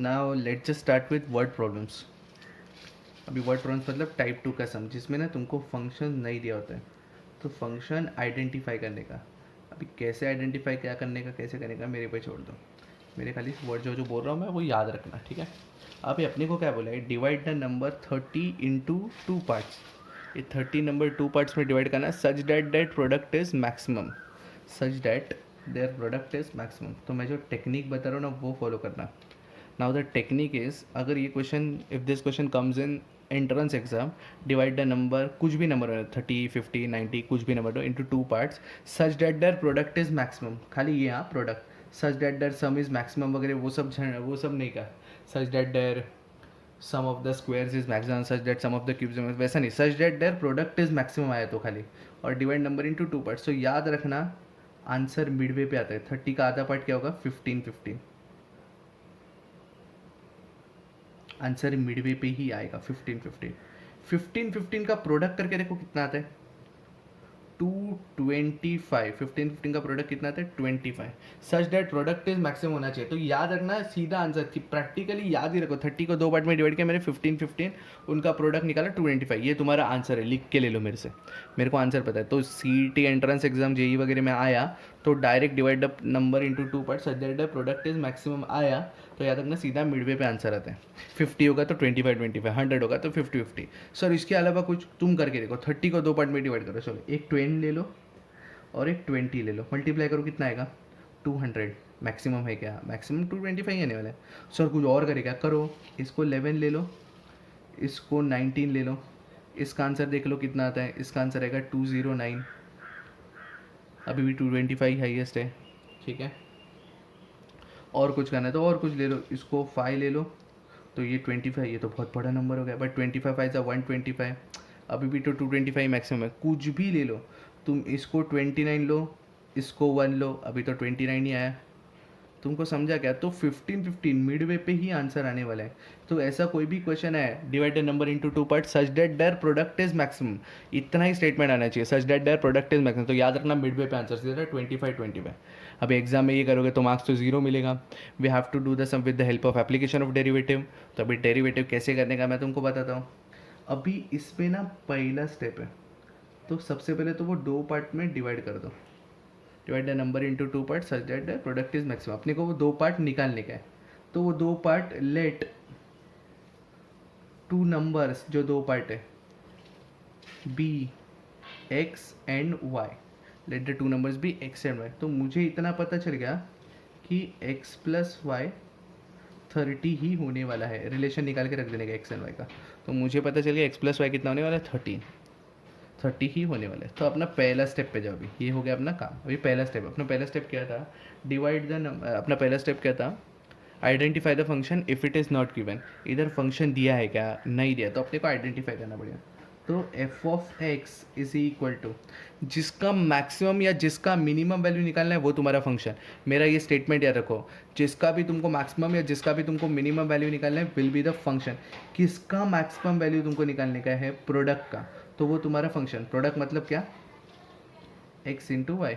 Now let's just start with word problems. अभी word problems मतलब type 2 का सम, जिसमें ना तुमको फंक्शन नहीं दिया होता है, तो फंक्शन आइडेंटिफाई करने का। अभी कैसे आइडेंटिफाई क्या करने का, कैसे करने का मेरे पे छोड़ दो। मेरे खाली वर्ड जो जो बोल रहा हूँ मैं वो याद रखना, ठीक है। अभी अपने को क्या बोला है, divide the number 30 into 2 parts. ये 30 नंबर 2 पार्ट्स में डिवाइड करना, such that that product is maximum, such that their product is maximum. तो मैं जो टेक्निक बता रहा हूँ ना वो फॉलो करना। नाउ द टेक्निक इज, अगर ये question, if this question comes in entrance exam, divide the number, कुछ भी नंबर है 30 50 90 कुछ भी नंबर दो, into 2 parts, such that their product is maximum. खाली ये, हाँ, product, such that their sum is maximum वगैरह वो सब नहीं कहा। Such that their sum of the squares is maximum, such that sum of the cubes, वैसा नहीं, such that their product is maximum आया तो खाली, और डिवाइड नंबर इंटू 2 पार्ट्स। तो याद रखना आंसर मिडवे पे आता है। 30 का आधा पार्ट क्या होगा, 15 15। आंसर मिडवे पे ही आएगा, 15 15। 15 15 का प्रोडक्ट करके देखो कितना आता है, 225। 15 15 का प्रोडक्ट कितना आता है, 25। Such that product is maximum होना चाहिए। तो याद रखना सीधा आंसर कि प्रैक्टिकली याद ही रखो, 30 को 2 पार्ट में डिवाइड किया मैंने, 15 15 उनका प्रोडक्ट निकाला 225। ये तुम्हारा आंसर है, लिख के ले लो मेरे से, मेरे को आंसर पता है। तो CET एंट्रेंस एग्जाम जेई वगैरह में आया तो direct divide the number into 2 part, such that the product is maximum आया, तो याद रखना सीधा मिडवे पे आंसर आता है। 50 होगा तो 25 25, 100 होगा तो 50 50। सर इसके अलावा कुछ तुम करके देखो, 30 को 2 पार्ट में डिवाइड करो, चलो एक 10 ले लो और एक 20 ले लो, मल्टीप्लाई करो कितना आएगा, 200। मैक्सिमम है क्या, मैक्सिमम 225 आने वाला है। सर कुछ और करेगा, करो, इसको 11 ले लो, इसको 19 ले लो, इसका आंसर देख लो कितना आता है, इसका आंसर आएगा 209। अभी भी 225 हाईएस्ट है, ठीक है। और कुछ करना है तो और कुछ ले लो, इसको 5 ले लो, तो ये 25, ये तो बहुत बड़ा नंबर हो गया, बट 25 5 125। अभी भी तो 225 मैक्सिमम है, कुछ भी ले लो तुम, इसको 29 लो, इसको 1 लो, अभी तो 29 ही आया। तुमको समझा क्या, तो 15 15 मिडवे पे ही आंसर आने वाला है। तो ऐसा कोई भी क्वेश्चन है, divide the number into 2 part, such that there product is maximum, इतना ही स्टेटमेंट आना चाहिए, such that there product is maximum. तो याद रखना मिडवे पे आंसर सीधा 25 25। अब एग्जाम में ये करोगे तो मार्क्स तो जीरो मिलेगा। We have to do the sum with the help of application of derivative. तो अभी डेरिवेटिव कैसे करने का मैं तुमको बताता हूँ। अभी इसमें ना पहला स्टेप है, तो सबसे पहले तो वो 2 पार्ट में डिवाइड कर दो, divide the number into 2 part, such that the product is maximum. अपने को वो 2 पार्ट निकालने का है, तो वो 2 पार्ट, लेट 2 नंबर्स, जो 2 पार्ट है, be x and y, let the 2 numbers be x and y. तो मुझे इतना पता चल गया कि x प्लस वाई 30 ही होने वाला है, रिलेशन निकाल के रख देने का एक्स एंड वाई का। तो मुझे पता चल गया x प्लस वाई कितना होने वाला है, 30 ही होने वाला है। तो अपना पहला स्टेप पे जाओ, अभी ये हो गया अपना काम। अभी पहला स्टेप, अपना पहला स्टेप क्या था, डिवाइड द नंबर, अपना पहला स्टेप क्या था, identify the function if it is not given. इधर फंक्शन दिया है क्या, नहीं दिया, तो अपने को आइडेंटिफाई करना पड़ेगा। तो f of x is equal to, जिसका मैक्सिमम या जिसका मिनिमम वैल्यू निकालना है वो तुम्हारा फंक्शन। मेरा ये स्टेटमेंट याद रखो, जिसका भी तुमको मैक्सिमम या जिसका भी तुमको मिनिमम वैल्यू निकालना है विल बी द फंक्शन। किसका मैक्सिमम वैल्यू तुमको निकालने का है, प्रोडक्ट का, तो वो तुम्हारा फंक्शन। प्रोडक्ट मतलब क्या, एक्स इंटू वाई,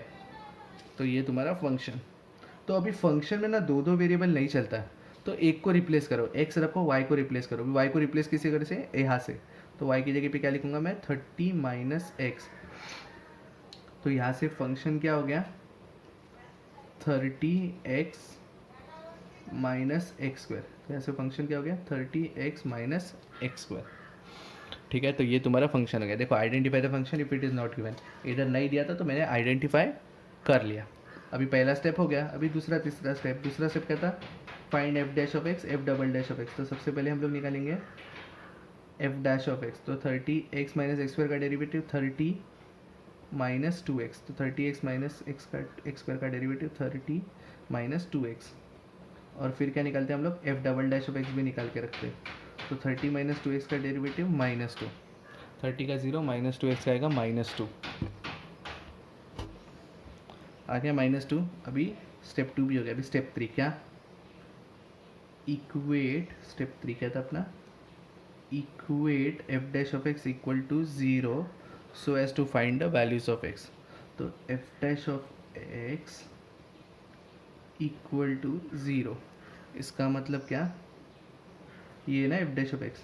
तो ये तुम्हारा फंक्शन। तो अभी फंक्शन में ना दो दो वेरिएबल नहीं चलता है, तो एक को रिप्लेस करो, एक्स रखो, वाई को रिप्लेस करो। वाई को रिप्लेस किसी तरह से, यहाँ से, तो वाई की जगह पे क्या लिखूंगा मैं, 30 माइनस एक्स। तो यहाँ से फंक्शन क्या हो गया, 30x माइनस एक्स स्क्वायर। तो यहाँ से फंक्शन क्या हो गया, 30x माइनस एक्स स्क्वायर, ठीक है। तो ये तुम्हारा फंक्शन हो गया। देखो, identify the function if it is not given, इधर नहीं दिया था तो मैंने आइडेंटिफाई कर लिया। अभी पहला स्टेप हो गया। अभी दूसरा तीसरा स्टेप, दूसरा स्टेप क्या था, find F dash of X, F double dash of x. तो सबसे पहले हम लोग निकालेंगे एफ डैश ऑफ एक्स। तो 30x माइनस एक्स स्क्वायर का डेरिवेटिव 30 माइनस 2x, तो 30x माइनस एक्स स्क्वायर का डेरिवेटिव 30 माइनस 2x। और फिर क्या निकालते हैं हम लोग, f double dash of x भी निकाल के रखते हैं। तो 30 माइनस 2x का डेरिवेटिव -2, 30 का 0 माइनस 2x का आएगा -2, आ गया -2। अभी स्टेप 2 भी हो गया। अभी स्टेप 3 क्या, इक्वेट, स्टेप 3 क्या था अपना, equate F dash of x equal to 0 so as to find the values of x. तो F dash of x equal to 0, इसका मतलब क्या, ये ना F dash of X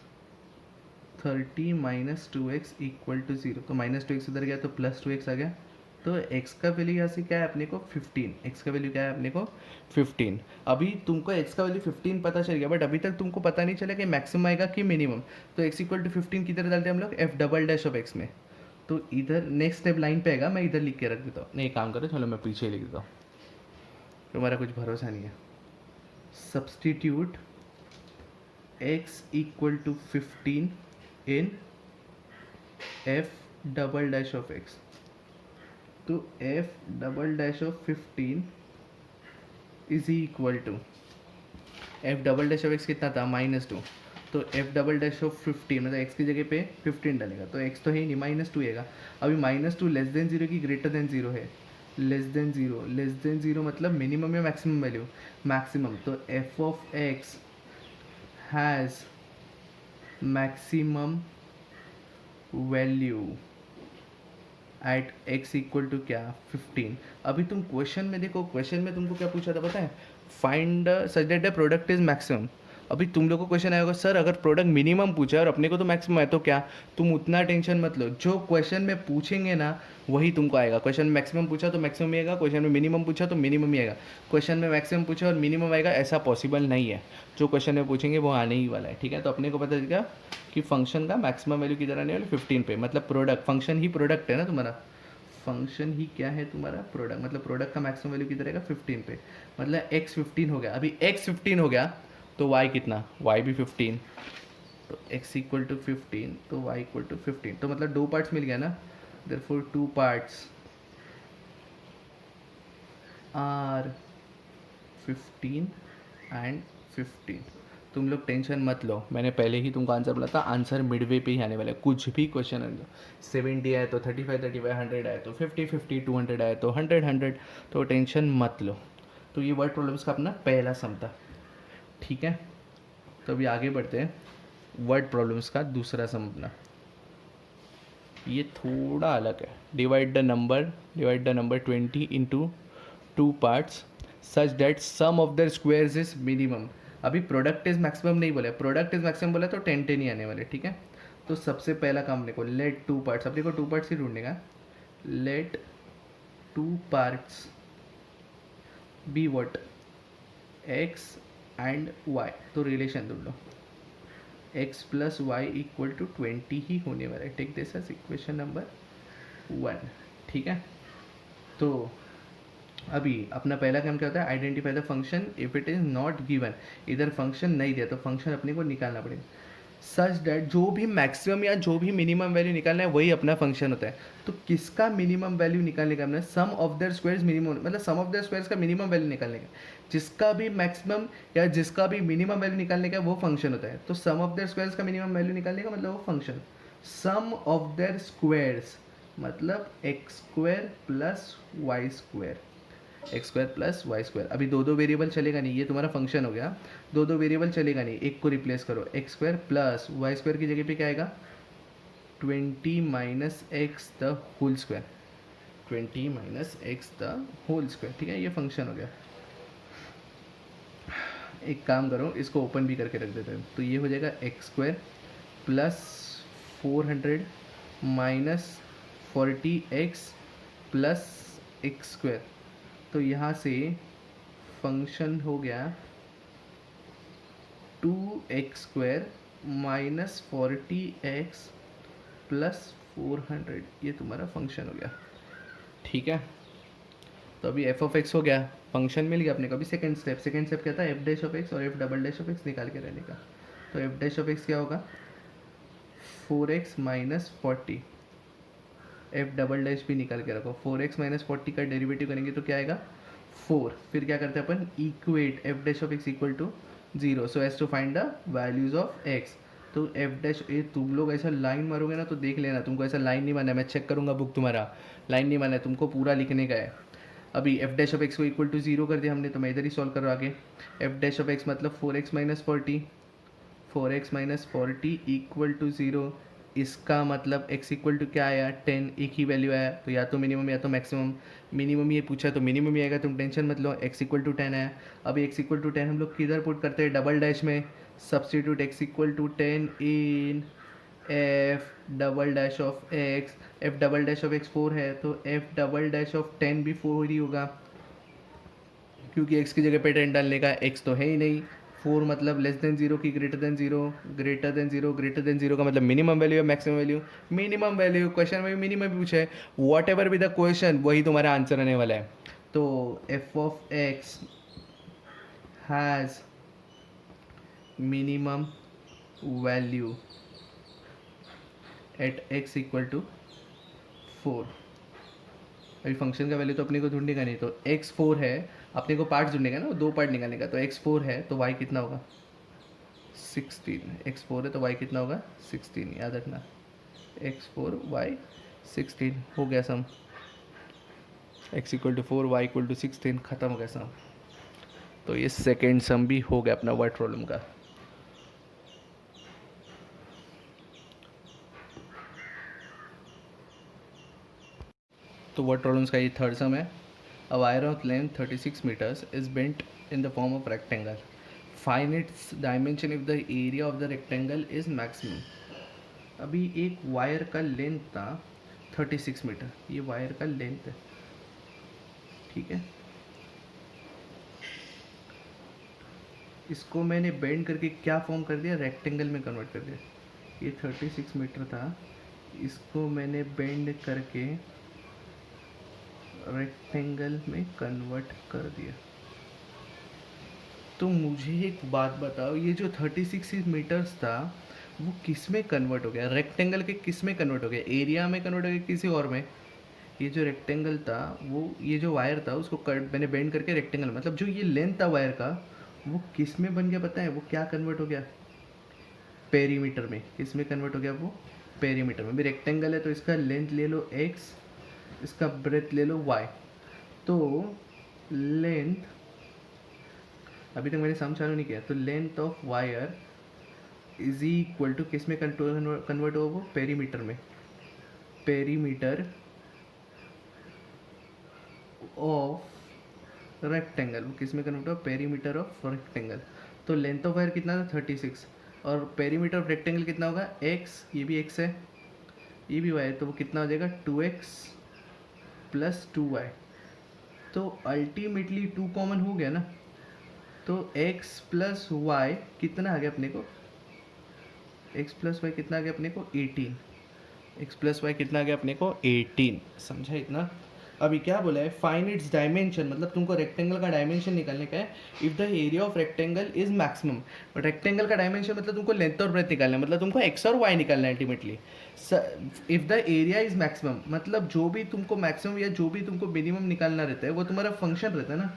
30 minus 2x equal to 0, तो माइनस 2x उधर गया तो प्लस 2x आ गया, तो x का वैल्यू यहाँ से क्या है अपने को 15, x का वैल्यू क्या है अपने को 15। अभी तुमको x का वैल्यू 15 पता चल गया, बट अभी तक तुमको पता नहीं चला कि मैक्सिमम आएगा कि मिनिमम। तो x इक्वल टू 15 किधर डालते हैं हम लोग, f double dash of x में। तो इधर नेक्स्ट स्टेप लाइन पे आएगा, मैं इधर लिख के रख देता हूँ। नहीं, काम करो, चलो मैं पीछे लिख देता हूँ, तुम्हारा कुछ भरोसा नहीं है। Substitute x equal to 15 in f double dash of x। तो f double dash of 15 is equal to f double dash of x कितना था, -2। तो f डबल डैश ऑफ 15 मतलब x की जगह पे 15 डालेगा, तो x तो है ही नहीं, -2 आएगा। अभी -2 लेस देन 0 की ग्रेटर देन 0 है, लेस देन 0 मतलब मिनिमम या मैक्सिमम वैल्यू, मैक्सिमम। तो f of x has maximum value at x equal to क्या 15। अभी तुम क्वेश्चन में देखो, क्वेश्चन में तुमको क्या पूछा था पता है, find such that the product is maximum. अभी तुम लोग को क्वेश्चन आएगा सर अगर प्रोडक्ट मिनिमम पूछा है और अपने को तो मैक्सिमम है तो क्या, तुम उतना टेंशन मत लो, जो क्वेश्चन में पूछेंगे ना वही तुमको आएगा। क्वेश्चन में मैक्सिमम पूछा तो मैक्सिमम ही आएगा, क्वेश्चन में मिनिमम पूछा तो मिनिमम ही आएगा। क्वेश्चन में मैक्सिमम पूछा और मिनिमम आएगा ऐसा पॉसिबल नहीं है, जो क्वेश्चन में पूछेंगे वो आने ही वाला है, ठीक है। तो अपने को पता चलेगा कि फंक्शन का मैक्सिमम वैल्यू किधर आने वाली 15 पे, मतलब प्रोडक्ट, फंक्शन ही प्रोडक्ट है ना तुम्हारा, फंक्शन ही क्या है तुम्हारा प्रोडक्ट, मतलब प्रोडक्ट का मैक्सिमम वैल्यू किधर रहेगा 15 पे, मतलब x 15 हो गया। अभी x 15 हो गया तो y कितना, y भी 15, तो x इक्वल टू 15 तो y इक्वल टू 15, तो मतलब दो पार्ट्स मिल गया ना, therefore two parts are 15 and 15। तुम लोग टेंशन मत लो, मैंने पहले ही तुमको आंसर बोला था, आंसर मिडवे पे ही आने वाला है। कुछ भी क्वेश्चन है 70 आए तो 35 100 आए तो 50 200 आए तो 100, तो टेंशन मत लो। तो ये वर्ड प्रॉब्लम्स का अपना पहला सम था, ठीक है। तो अभी आगे बढ़ते हैं, वर्ड प्रॉब्लम्स का दूसरा सम अपना, ये थोड़ा अलग है। Divide the number 20 into 2 parts such that sum of the squares is minimum. अभी प्रोडक्ट इज मैक्सिमम नहीं बोला, प्रोडक्ट इज मैक्सिमम बोला तो 10 ही आने वाले, ठीक है। तो सबसे पहला काम अपने को लेट 2 पार्ट्स, अपने को 2 पार्ट्स ही ढूंढने का, let 2 parts be what, x and y। तो रिलेशन ढूंढ लो, x plus y equal to 20 ही होने वाला है। Take this as equation number 1, ठीक है। तो अभी अपना पहला काम क्या होता है, identify the function if it is not given. इधर फंक्शन नहीं दिया तो फंक्शन अपने को निकालना पड़ेगा, सच डैट जो भी मैक्सिमम या जो भी मिनिमम वैल्यू निकालना है वही अपना फंक्शन होता है। तो किसका मिनिमम वैल्यू निकालने का हमने, सम ऑफ देयर स्क्वायर्स मिनिमम, मतलब सम ऑफ देयर स्क्वायर्स का मिनिमम वैल्यू निकालने का, जिसका भी मैक्सिमम या जिसका भी मिनिमम वैल्यू निकालने का वो फंक्शन होता है। तो सम ऑफ देयर स्क्वायर्स का मिनिमम वैल्यू निकालने का मतलब वो function, sum of their squares मतलब X square plus Y square, X square plus Y square. अभी दो दो वेरिएबल चलेगा नहीं, ये तुम्हारा फंक्शन हो गया, दो दो वेरिएबल चलेगा नहीं, एक को रिप्लेस करो, x square plus Y square की जगह पे क्या आएगा 20 minus x the whole square, 20 minus x the whole square, ठीक है। ये फंक्शन हो गया। एक काम करो, इसको ओपन भी करके रख देते हैं, तो ये हो जाएगा x square plus 400 minus 40x plus x square. तो यहाँ से फंक्शन हो गया 2x square minus 40x plus 400, ये तुम्हारा फंक्शन हो गया, ठीक है। तो अभी f ऑफ x हो गया, फंक्शन मिल गया अपने को। अभी सेकंड स्टेप क्या था, f डैश ऑफ x और f double dash of x निकाल के रहने का। तो f डैश ऑफ x क्या होगा 4x minus 40, f double dash भी निकाल के रखो, 4x माइनस 40 का डेरिवेटिव करेंगे तो क्या आएगा 4। फिर क्या करते हैं अपन, equate f dash of x equal to 0 so as to find the values of x। तो f डैश, ये तुम लोग ऐसा लाइन मारोगे ना तो देख लेना, तुमको ऐसा लाइन नहीं मारना है, मैं चेक करूँगा बुक, तुम्हारा लाइन नहीं मारना है, तुमको पूरा लिखने का है। अभी f डैश ऑफ x को इक्वल टू 0 कर दिया हमने, तो मैं इधर ही सॉल्व करो आगे। f डैश ऑफ x मतलब 4x माइनस 40 इक्वल टू 0, इसका मतलब x इक्वल टू क्या आया 10, एक ही वैल्यू आया, तो या तो मिनिमम या तो मैक्सिमम। मिनिमम ये पूछा तो मिनिमम ही आएगा, तुम टेंशन मत लो, x इक्वल टू 10 आया। अब x इक्वल टू 10 हम लोग किधर पुट करते हैं, डबल डैश में substitute x equal to 10 in f double dash of x, f double dash of x 4 है तो f डबल डैश ऑफ 10 भी 4 ही होगा, क्योंकि x की जगह पे 10 डालने का, x तो है ही नहीं। 4 मतलब लेस देन जीरो की greater than zero, greater than zero, greater than zero का मतलब मिनिमम वैल्यू है maximum value, minimum value. Question में मिनिमम पूछा है, whatever be the question वही तुम्हारा आंसर आने वाला है। तो f of x has minimum value at x equal to 4। अभी फंक्शन का वैल्यू तो अपने को ढूंढने का नहीं, तो x 4 है, अपने को पार्ट ढूंढने का ना, दो पार्ट निकालने का, तो x 4 है तो y कितना होगा 16, x 4 है तो y कितना होगा 16, याद रखना x 4 y 16 हो गया sum, x equal to 4 y equal to 16, खत्म हो गया सम। तो ये सेकेंड सम भी हो गया अपना वर्ड प्रॉब्लम का। तो वर्ड प्रॉब्लम्स का ये थर्ड सम है। A wire of length 36 meters is bent in the form of rectangle. Find its dimension if the area of the rectangle is maximum. अभी एक वायर का लेंथ था 36 मीटर, ये वायर का लेंथ है, ठीक है। इसको मैंने बेंड करके क्या फॉर्म कर दिया, रेक्टेंगल में कन्वर्ट कर दिया। ये 36 मीटर था, इसको मैंने बेंड करके रेक्टेंगल में कन्वर्ट कर दिया। तो मुझे एक बात बताओ, ये जो 36 मीटर्स था वो किस में कन्वर्ट हो गया, रेक्टेंगल के किस में कन्वर्ट हो गया, एरिया में कन्वर्ट हो गया किसी और में। ये जो रेक्टेंगल था वो, ये जो वायर था उसको मैंने बेंड करके रेक्टेंगल, मतलब जो ये लेंथ था वायर का वो किस में बन गया पता है, वो क्या कन्वर्ट हो गया, पेरीमीटर में। किस में कन्वर्ट हो गया वो, पेरीमीटर में। भी रेक्टेंगल है तो इसका लेंथ ले लो x, इसका ब्रेथ ले लो y। तो लेंथ, अभी तक मैंने सम चालू नहीं किया, तो length of wire is equal to किस में कन्वर्ट हो, वो पेरीमीटर में, पेरीमीटर ऑफ रेक्टेंगल, वो किस में कन्वर्ट हो, पेरीमीटर ऑफ रेक्टेंगल। तो लेंथ ऑफ वायर कितना था 36, और पेरीमीटर ऑफ रेक्टेंगल कितना होगा x, ये भी x है ये भी y है, तो वो कितना हो जाएगा 2x प्लस 2y। तो अल्टीमेटली 2 कॉमन हो गया ना, तो x प्लस वाई कितना आ गया अपने को, x प्लस वाई कितना आ गया अपने को 18, x प्लस वाई कितना आ गया अपने को 18, समझा इतना। अभी क्या बोला है, फाइंड इट्स डायमेंशन, मतलब तुमको रेक्टेंगल का डायमेंशन निकालने का है। If the area of rectangle is maximum, rectangle का डायमेंशन मतलब तुमको लेंथ और ब्रेथ निकालना है, मतलब तुमको x और y निकालना है ultimately. If the area is maximum, मतलब जो भी तुमको मैक्सिमम या जो भी तुमको मिनिमम निकालना रहता है वो तुम्हारा फंक्शन रहता है ना।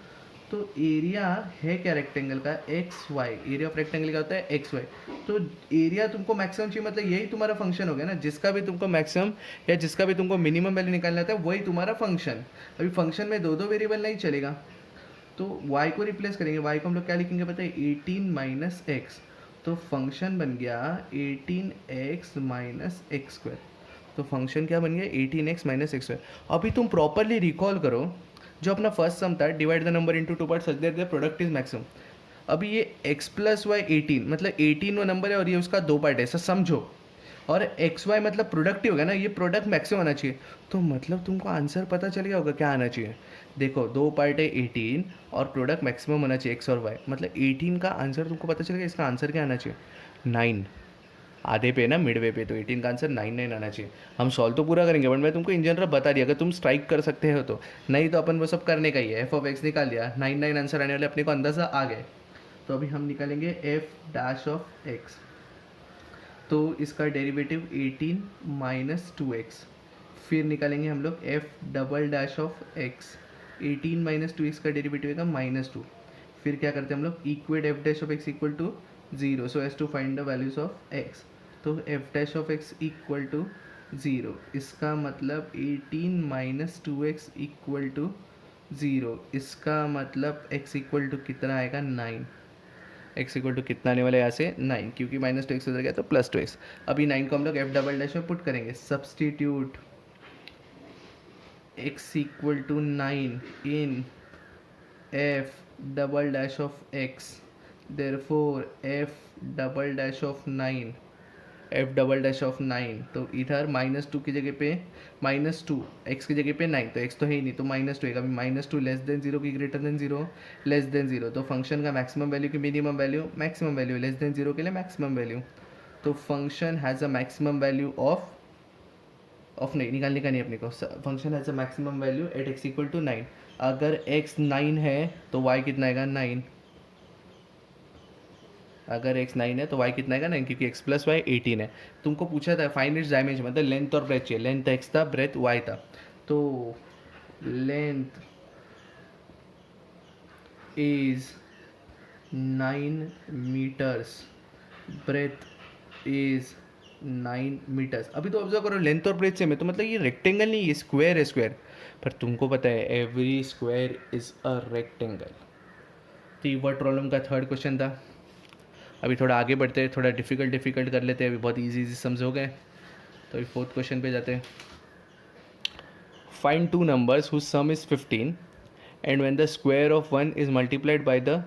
तो एरिया है क्या रेक्टेंगल का, x y, area of rectangle का होता है एक्स वाई। तो एरिया तुमको मैक्सिमम चाहिए, मतलब यही तुम्हारा फंक्शन हो गया ना, जिसका भी तुमको मैक्सिमम या जिसका भी तुमको मिनिमम वैल्यू निकालना होता है वही तुम्हारा फंक्शन। अभी फंक्शन में दो दो वेरिएबल नहीं चलेगा, तो y को रिप्लेस करेंगे, y को हम लोग क्या लिखेंगे पता है 18 माइनस एक्स, तो फंक्शन बन गया 18x माइनस एक्स स्क्वायर। तो फंक्शन क्या बन गया 18x माइनस एक्स स्क्वायर। अभी तुम प्रॉपरली रिकॉल करो, जो अपना फर्स्ट सम था, divide the number into two part such that the product is maximum. अभी ये x प्लस वाई 18, मतलब 18 वो नंबर है और ये उसका दो पार्ट है, ऐसा समझो। और एक्स वाई मतलब प्रोडक्ट ही होगा ना, ये प्रोडक्ट मैक्सिमम आना चाहिए। तो मतलब तुमको आंसर पता चल गया होगा क्या आना चाहिए। देखो दो पार्ट है 18 और प्रोडक्ट मैक्सिमम होना चाहिए एक्स और वाई, मतलब 18 का आंसर तुमको पता चल गया, इसका आंसर क्या आना चाहिए 9। आधे पे ना, मिड वे पे, तो 18 का आंसर 9 आना चाहिए। हम सॉल्व तो पूरा करेंगे बट मैं तुमको इन जनरल बता दिया, अगर तुम स्ट्राइक कर सकते हो तो, नहीं तो अपन वो सब करने का ही है। एफ ऑफ एक्स निकाल लिया, 9 आंसर आने वाले अपने को अंदाजा आ गए। तो अभी हम निकालेंगे एफ डैश ऑफ एक्स, तो इसका डेरिवेटिव 18 माइनस 2x। फिर निकालेंगे हम लोग f double dash of x, 18 minus 2x का डेरिवेटिव होगा -2। फिर क्या करते हैं हम लोग, equate F dash of x equal to 0 so as to find the values of x. तो F dash of x equal to 0, इसका मतलब 18 माइनस 2x इक्वल टू 0, इसका मतलब x इक्वल टू कितना आएगा 9। एक्स इक्वल टू कितना आने वाला है यहाँ से 9, क्योंकि माइनस टू एक्स उधर गया तो प्लस टू एक्स। अभी 9 को हम लोग एफ डबल डैश में पुट करेंगे, substitute x equal to 9 in f double dash of x, therefore f double dash of 9, f double dash of 9, तो इधर -2 की जगह पे -2, एक्स की जगह पे 9, तो एक्स तो है ही नहीं तो -2 है, अभी -2 लेस देन 0 की ग्रेटर देन 0 लेस देन 0, तो फंक्शन का मैक्सिमम वैल्यू की minimum value maximum value, less than 0 के लिए मैक्सिमम वैल्यू, तो function has a maximum value of नहीं निकालने का नहीं अपने को, function has a maximum value at x equal to 9। अगर x 9 है तो y कितना आएगा 9, अगर x 9 है तो y कितना आएगा 9, क्योंकि x प्लस वाई 18 है। तुमको पूछा था फाइंड इट्स डायमेंशन, मतलब लेंथ और ब्रेथ चाहिए, लेंथ x था ब्रेथ y था, तो length is 9 metres, breadth is 9 metres. अभी तो ऑब्जर्व करो लेंथ और ब्रेथ से में, तो मतलब ये रेक्टेंगल नहीं, ये स्क्वायर है स्क्वायर, पर तुमको पता है every square is a rectangle. तो ये वर्ड प्रॉब्लम का थर्ड क्वेश्चन था। अभी थोड़ा आगे बढ़ते हैं, थोड़ा डिफ़िकल्ट कर लेते हैं, अभी बहुत इजी सम्स हो गए, तो अभी फोर्थ क्वेश्चन पे जाते हैं। Find two numbers whose sum is 15 and when the square of one is multiplied by the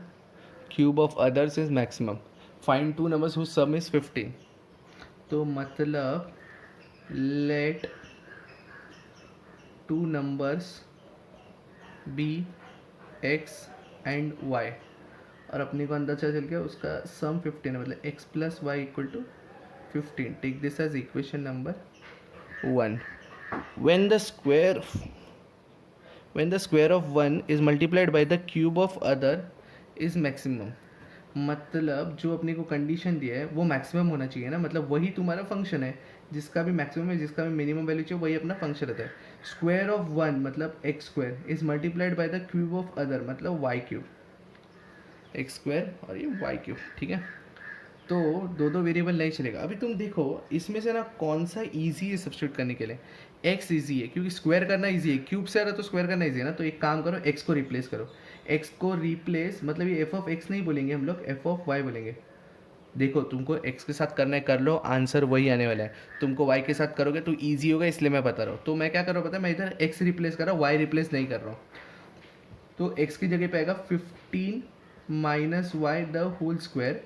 cube of others is maximum. Find two numbers whose sum is 15, तो मतलब let two numbers be x and y, और अपने को अंदाजा चल गया उसका सम 15 है, मतलब x plus y equal to 15। Take this as equation number 1। when the square when the square of one is multiplied by the cube of other is maximum, मतलब जो अपने को कंडीशन दिया है वो मैक्सिमम होना चाहिए ना, मतलब वही तुम्हारा फंक्शन है, जिसका भी मैक्सिमम है जिसका भी मिनिमम वैल्यू चाहिए वही अपना फंक्शन रहता है। स्क्वायर ऑफ वन मतलब X square is multiplied by the cube of other, मतलब वाई क्यूब, एक्स स्क्वायर और ये वाई क्यूब, ठीक है। तो दो दो वेरिएबल नहीं चलेगा। अभी तुम देखो इसमें से ना कौन सा इजी है सब्स्टिट्यूट करने के लिए, एक्स इजी है क्योंकि स्क्वायर करना इजी है, क्यूब से आ रहा तो स्क्वायर करना इजी है ना, तो एक काम करो एक्स को रिप्लेस करो, एक्स को रिप्लेस मतलब ये एफ ऑफ एक्स नहीं बोलेंगे हम लोग, एफ ऑफ वाई बोलेंगे। देखो तुमको एक्स के साथ करना है कर लो, आंसर वही आने वाला है, तुमको वाई के साथ करोगे तो ईजी होगा, इसलिए मैं बता रहा हूँ। तो मैं क्या कर रहा हूँ पता है, मैं इधर एक्स रिप्लेस कर रहा हूँ, वाई रिप्लेस नहीं कर रहा हूँ, तो एक्स की जगह पे आएगा 15 minus y the whole square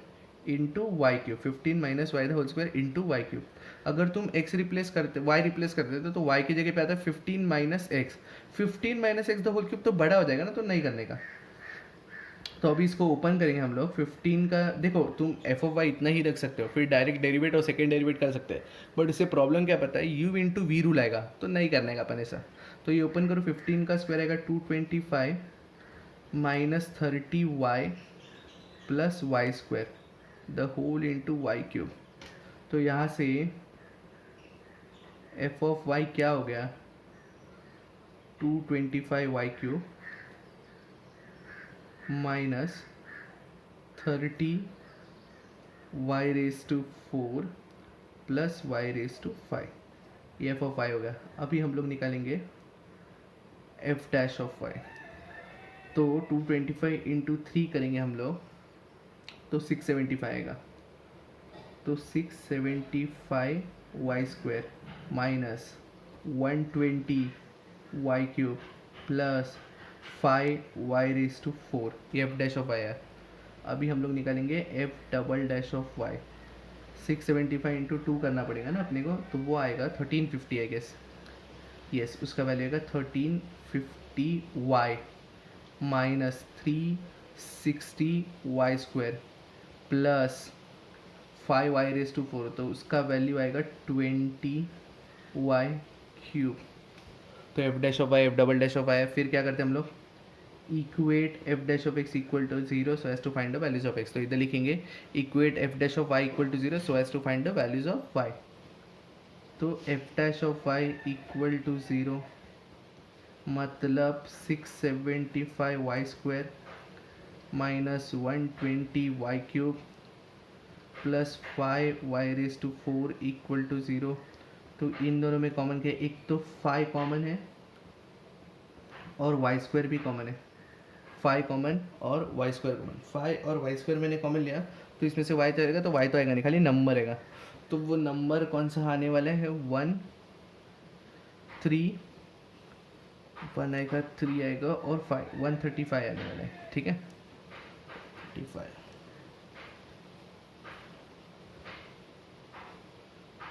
into y cube, 15 minus y the whole square into y cube. अगर तुम एक्स रिप्लेस करते वाई रिप्लेस कर देते तो वाई की जगह पे आता है 15 minus x, 15 minus x the whole cube तो बड़ा हो जाएगा ना, तो नहीं करने का। तो अभी इसको ओपन करेंगे हम लोग 15 का, देखो तुम एफ ऑफ वाई इतना ही रख सकते हो, फिर डायरेक्ट डेरिवेट और सेकेंड डेरिवेट कर सकते हैं, बट इससे प्रॉब्लम क्या पता है, यू इंटू वी रूल आएगा, तो नहीं करने का अपन ऐसा। तो ये ओपन करो, 15 का स्क्वायर आएगा 225 minus 30 y plus Y square the whole into y cube. तो यहाँ से एफ ऑफ वाई क्या हो गया, 225 y cube minus 30 y raise to 4 प्लस वाई रेज टू 5, ये एफ ऑफ वाई हो गया। अभी हम लोग निकालेंगे एफ डैश ऑफ वाई, तो 225 इंटू 3 करेंगे हम लोग तो 675 आएगा, तो 675 Y square minus 120 Y cube plus 5 Y raise to 4, ये एफ डैश ऑफ वाई है। अभी हम लोग निकालेंगे f double dash of y, 675 into 2 करना पड़ेगा ना अपने को, तो वो आएगा 1350 आई गेस, यस उसका वैल्यू आएगा 1350 y minus 360 y square plus 5 Y raise to 4, तो उसका वैल्यू आएगा 20 वाई क्यूब। तो F dash of y f double dash of y, फिर क्या करते हैं हम लोग, equate F dash of x equal to 0 so as to find the values of x, तो इधर लिखेंगे equate F dash of Y equal to 0 so as to find the values of Y. तो F dash of Y equal to 0 मतलब 675 Y square minus 120 Y cube plus 5 Y raise to 4 equal to 0। तो इन दोनों में common क्या है, एक तो 5 common है और वाई स्क्वायर भी कॉमन है, फाइव कॉमन और वाई स्क्वायर कॉमन, फाइव और वाई स्क्वायर मैंने कॉमन लिया तो इसमें से वाई तो आएगा, तो वाई तो आएगा नहीं, खाली नंबर आएगा। तो वो नंबर कौन सा आने वाला है, 1 आएगा, 3 आएगा और 5, 135 आने वाला है। ठीक है, 35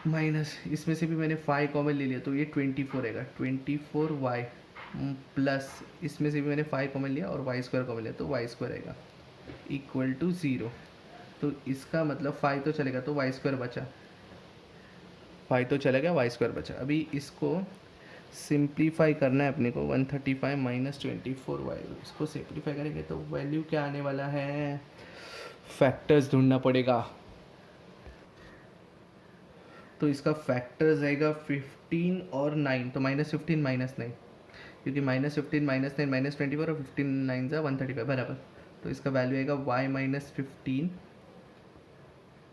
माइनस इसमें से भी मैंने 5 कॉमन ले लिया तो ये 24 आएगा, 24y प्लस इसमें से भी मैंने 5 कॉमन लिया और वाई स्क्वायर कॉमन लिया तो वाई स्क्वायर आएगा इक्वल टू 0। तो इसका मतलब 5 तो चलेगा तो वाई स्क्वायर बचा, 5 तो चला गया, वाई स्क्वायर बचा। अभी इसको सिंप्लीफाई करना है अपने को, 135 माइनस 24y, इसको सिंप्लीफाई करेंगे तो वैल्यू क्या आने वाला है, फैक्टर्स ढूंढना पड़ेगा। तो इसका फैक्टर्स आएगा 15 और 9, तो -15 -9, क्योंकि -15 -9 -24 और 15 9 जा 135 बराबर। तो इसका वैल्यू आएगा y - 15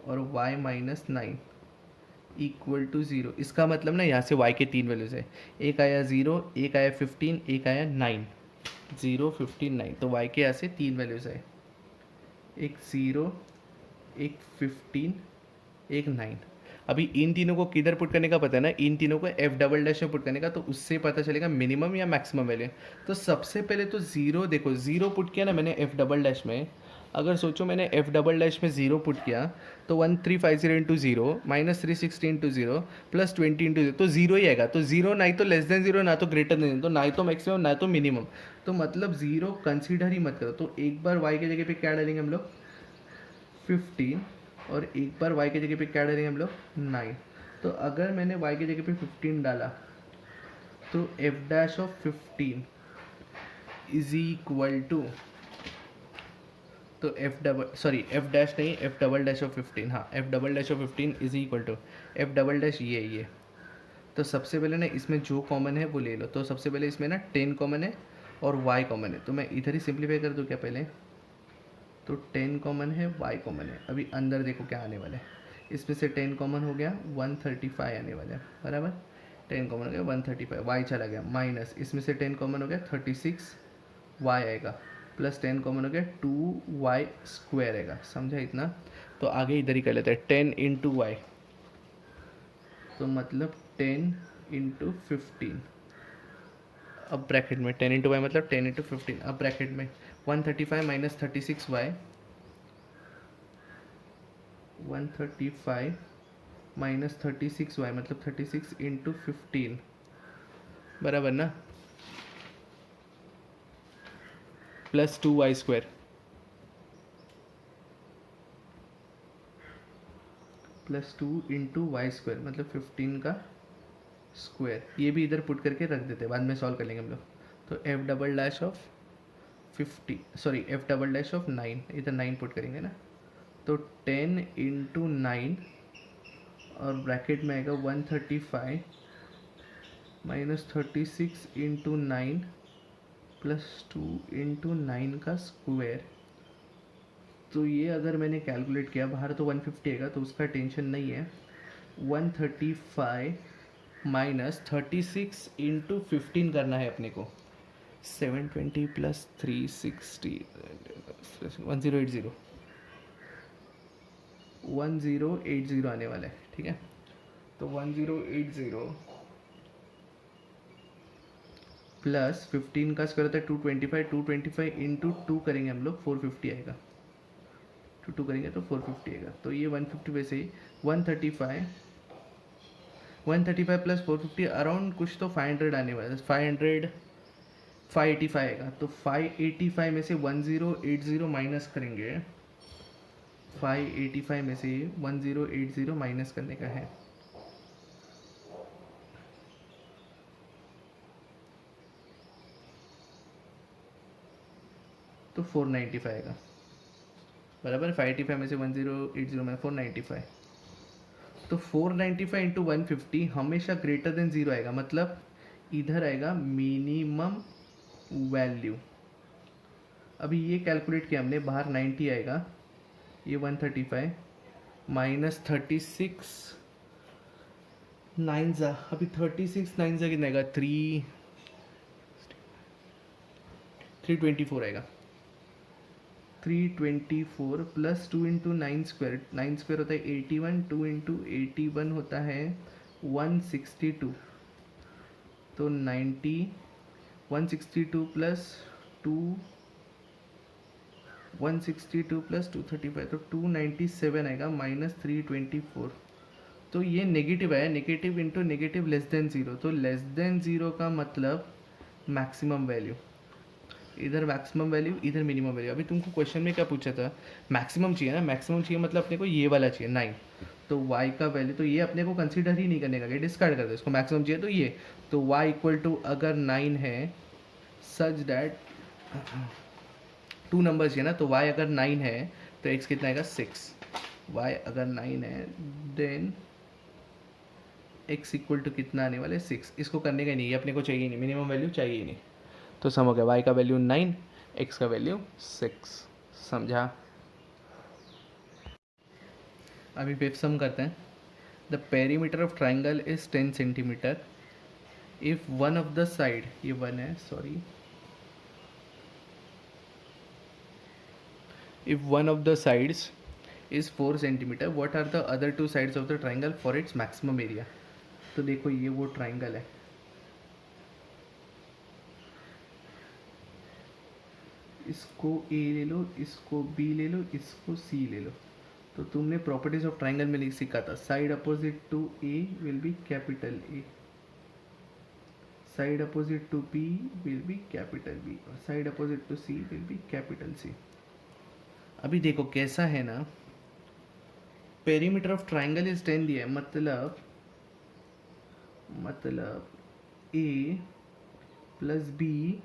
और y - 9 इक्वल टू 0। इसका मतलब ना यहाँ से y के 3 वैल्यूज है, एक आया 0, एक आया 15, एक आया 9, 0 15 9, तो y के यहाँ से 3 वैल्यूज है, एक 0, एक 15, एक 9। अभी इन तीनों को किधर पुट करने का पता है ना, इन तीनों को एफ डबल डैश में पुट करने का, तो उससे पता चलेगा मिनिमम या मैक्सिमम वैल्यू। तो सबसे पहले तो ज़ीरो, देखो ज़ीरो पुट किया ना मैंने एफ डबल डैश में, अगर सोचो मैंने एफ डबल डैश में ज़ीरो पुट किया तो 1350 into zero minus 360 into zero plus 20 into zero, तो ज़ीरो ही आएगा। तो ज़ीरो ना ही तो लेस देन ज़ीरो, ना तो ग्रेटर देन, तो ना ही तो मैक्सिमम ना तो मिनिमम, तो मतलब ज़ीरो कंसिडर ही मत करो। तो एक बार वाई की जगह पे क्या डालेंगे हम लोग, 15, और एक बार y की जगह पे क्या डालेंगे हम लोग, 9। तो अगर मैंने y की जगह पे 15 डाला तो f dash of 15 is equal to, तो f डैश नहीं, f डबल डैश ऑफ 15, हाँ f double dash of 15 is equal to f double dash ये। तो सबसे पहले ना इसमें जो कॉमन है वो ले लो। तो सबसे पहले इसमें ना 10 कॉमन है और y कॉमन है, तो मैं इधर ही सिंप्लीफाई कर दूँ क्या पहले, तो 10 कॉमन है, y कॉमन है। अभी अंदर देखो क्या आने वाला है, इसमें से 10 कॉमन हो गया, 135 आने वाला है बराबर, 10 कॉमन हो गया 135, y चला गया, माइनस इसमें से 10 कॉमन हो गया 36y आएगा, प्लस 10 कॉमन हो गया 2y स्क्वायर आएगा। समझा इतना? तो आगे इधर ही कर लेते हैं, 10 इंटू वाई, तो मतलब 10 इंटू 15, अब ब्रैकेट में 10 इंटू वाई मतलब 10 इंटू 15, अब ब्रैकेट में 135 माइनस 36y, 135 माइनस 36y मतलब 36 इंटू 15 बराबर ना, plus 2y square, plus 2 into y square मतलब 15 का स्क्वायर। ये भी इधर पुट करके रख देते हैं, बाद में सॉल्व कर लेंगे हम लोग। तो एफ डबल डैश ऑफ 9, इधर 9 पुट करेंगे ना, तो 10 इंटू 9 और ब्रैकेट में आएगा 135 माइनस 36 इंटू 9 प्लस 2 इंटू 9 का स्क्वायर। तो ये अगर मैंने कैलकुलेट किया, बाहर तो 150 आएगा तो उसका टेंशन नहीं है, 135 माइनस 36 इंटू 15 करना है अपने को, 720 प्लस 360 1080 आने वाला है। ठीक है, तो 1080 प्लस 15 का स्क्वायर होता है 225, 225 इंटू 2 करेंगे हम लोग 450 आएगा, 2 करेंगे तो 450 आएगा। तो ये 150 वैसे ही 135 प्लस 450 अराउंड कुछ तो 500 आने वाला है, 585 आएगा। तो 585 में से 1080 माइनस करेंगे, 585 में से 1080 माइनस करने का है, तो 495 आएगा बराबर। 585 में से 1080 में 495, तो 495 इंटू 150 हमेशा ग्रेटर देन 0 आएगा, मतलब इधर आएगा मिनिमम वैल्यू। अभी ये कैलकुलेट किया हमने, बाहर 90 आएगा, ये 135 माइनस 36 9 जा, अभी 36 9 जा कितना आएगा, 324 आएगा। 324 प्लस 2 इंटू 9 स्क्वायर, 9 स्क्वायर होता है 81, 2 इंटू 81 होता है 162, तो 90, 162 प्लस 2, 162 प्लस 235, तो 297 आएगा माइनस 324। तो ये नेगेटिव है, negative into negative less than zero, तो लेस देन ज़ीरो का मतलब मैक्सिमम वैल्यू, इधर मैक्सिमम वैल्यू इधर मिनिमम वैल्यू। अभी तुमको क्वेश्चन में क्या पूछा था, मैक्सिमम चाहिए ना, मैक्सिमम चाहिए मतलब अपने को ये वाला चाहिए 9, तो y का वैल्यू, तो ये अपने को कंसीडर ही नहीं करने का, ये डिस्कार्ड कर दो इसको, मैक्सिमम चाहिए तो ये, तो y इक्वल टू अगर 9 है सच डैट 2 नंबर चाहिए ना, तो y अगर 9 है तो x कितना आएगा 6, y अगर 9 है देन x इक्वल टू कितना आने वाले 6, इसको करने का नहीं, ये अपने को चाहिए नहीं, मिनिमम वैल्यू चाहिए नहीं, तो सम हो गया y का वैल्यू 9, x का वैल्यू 6, समझा। अभी फिफ्थ सम करते हैं। The perimeter of triangle is 10 centimetre if one of the side, ये वन है sorry, if one of the sides is 4 centimetre what are the other 2 sides of the triangle for its maximum area. तो देखो ये वो triangle है, इसको ए ले लो, इसको बी ले लो, इसको सी ले लो। तो तुमने प्रॉपर्टीज ऑफ ट्राइंगल में सीखा था, side opposite to A will be capital A, side opposite to B will be capital B, और side opposite to C will be capital C. अभी देखो कैसा है ना, पेरीमीटर ऑफ ट्राइंगल इज 10 दिया है, मतलब ए प्लस बी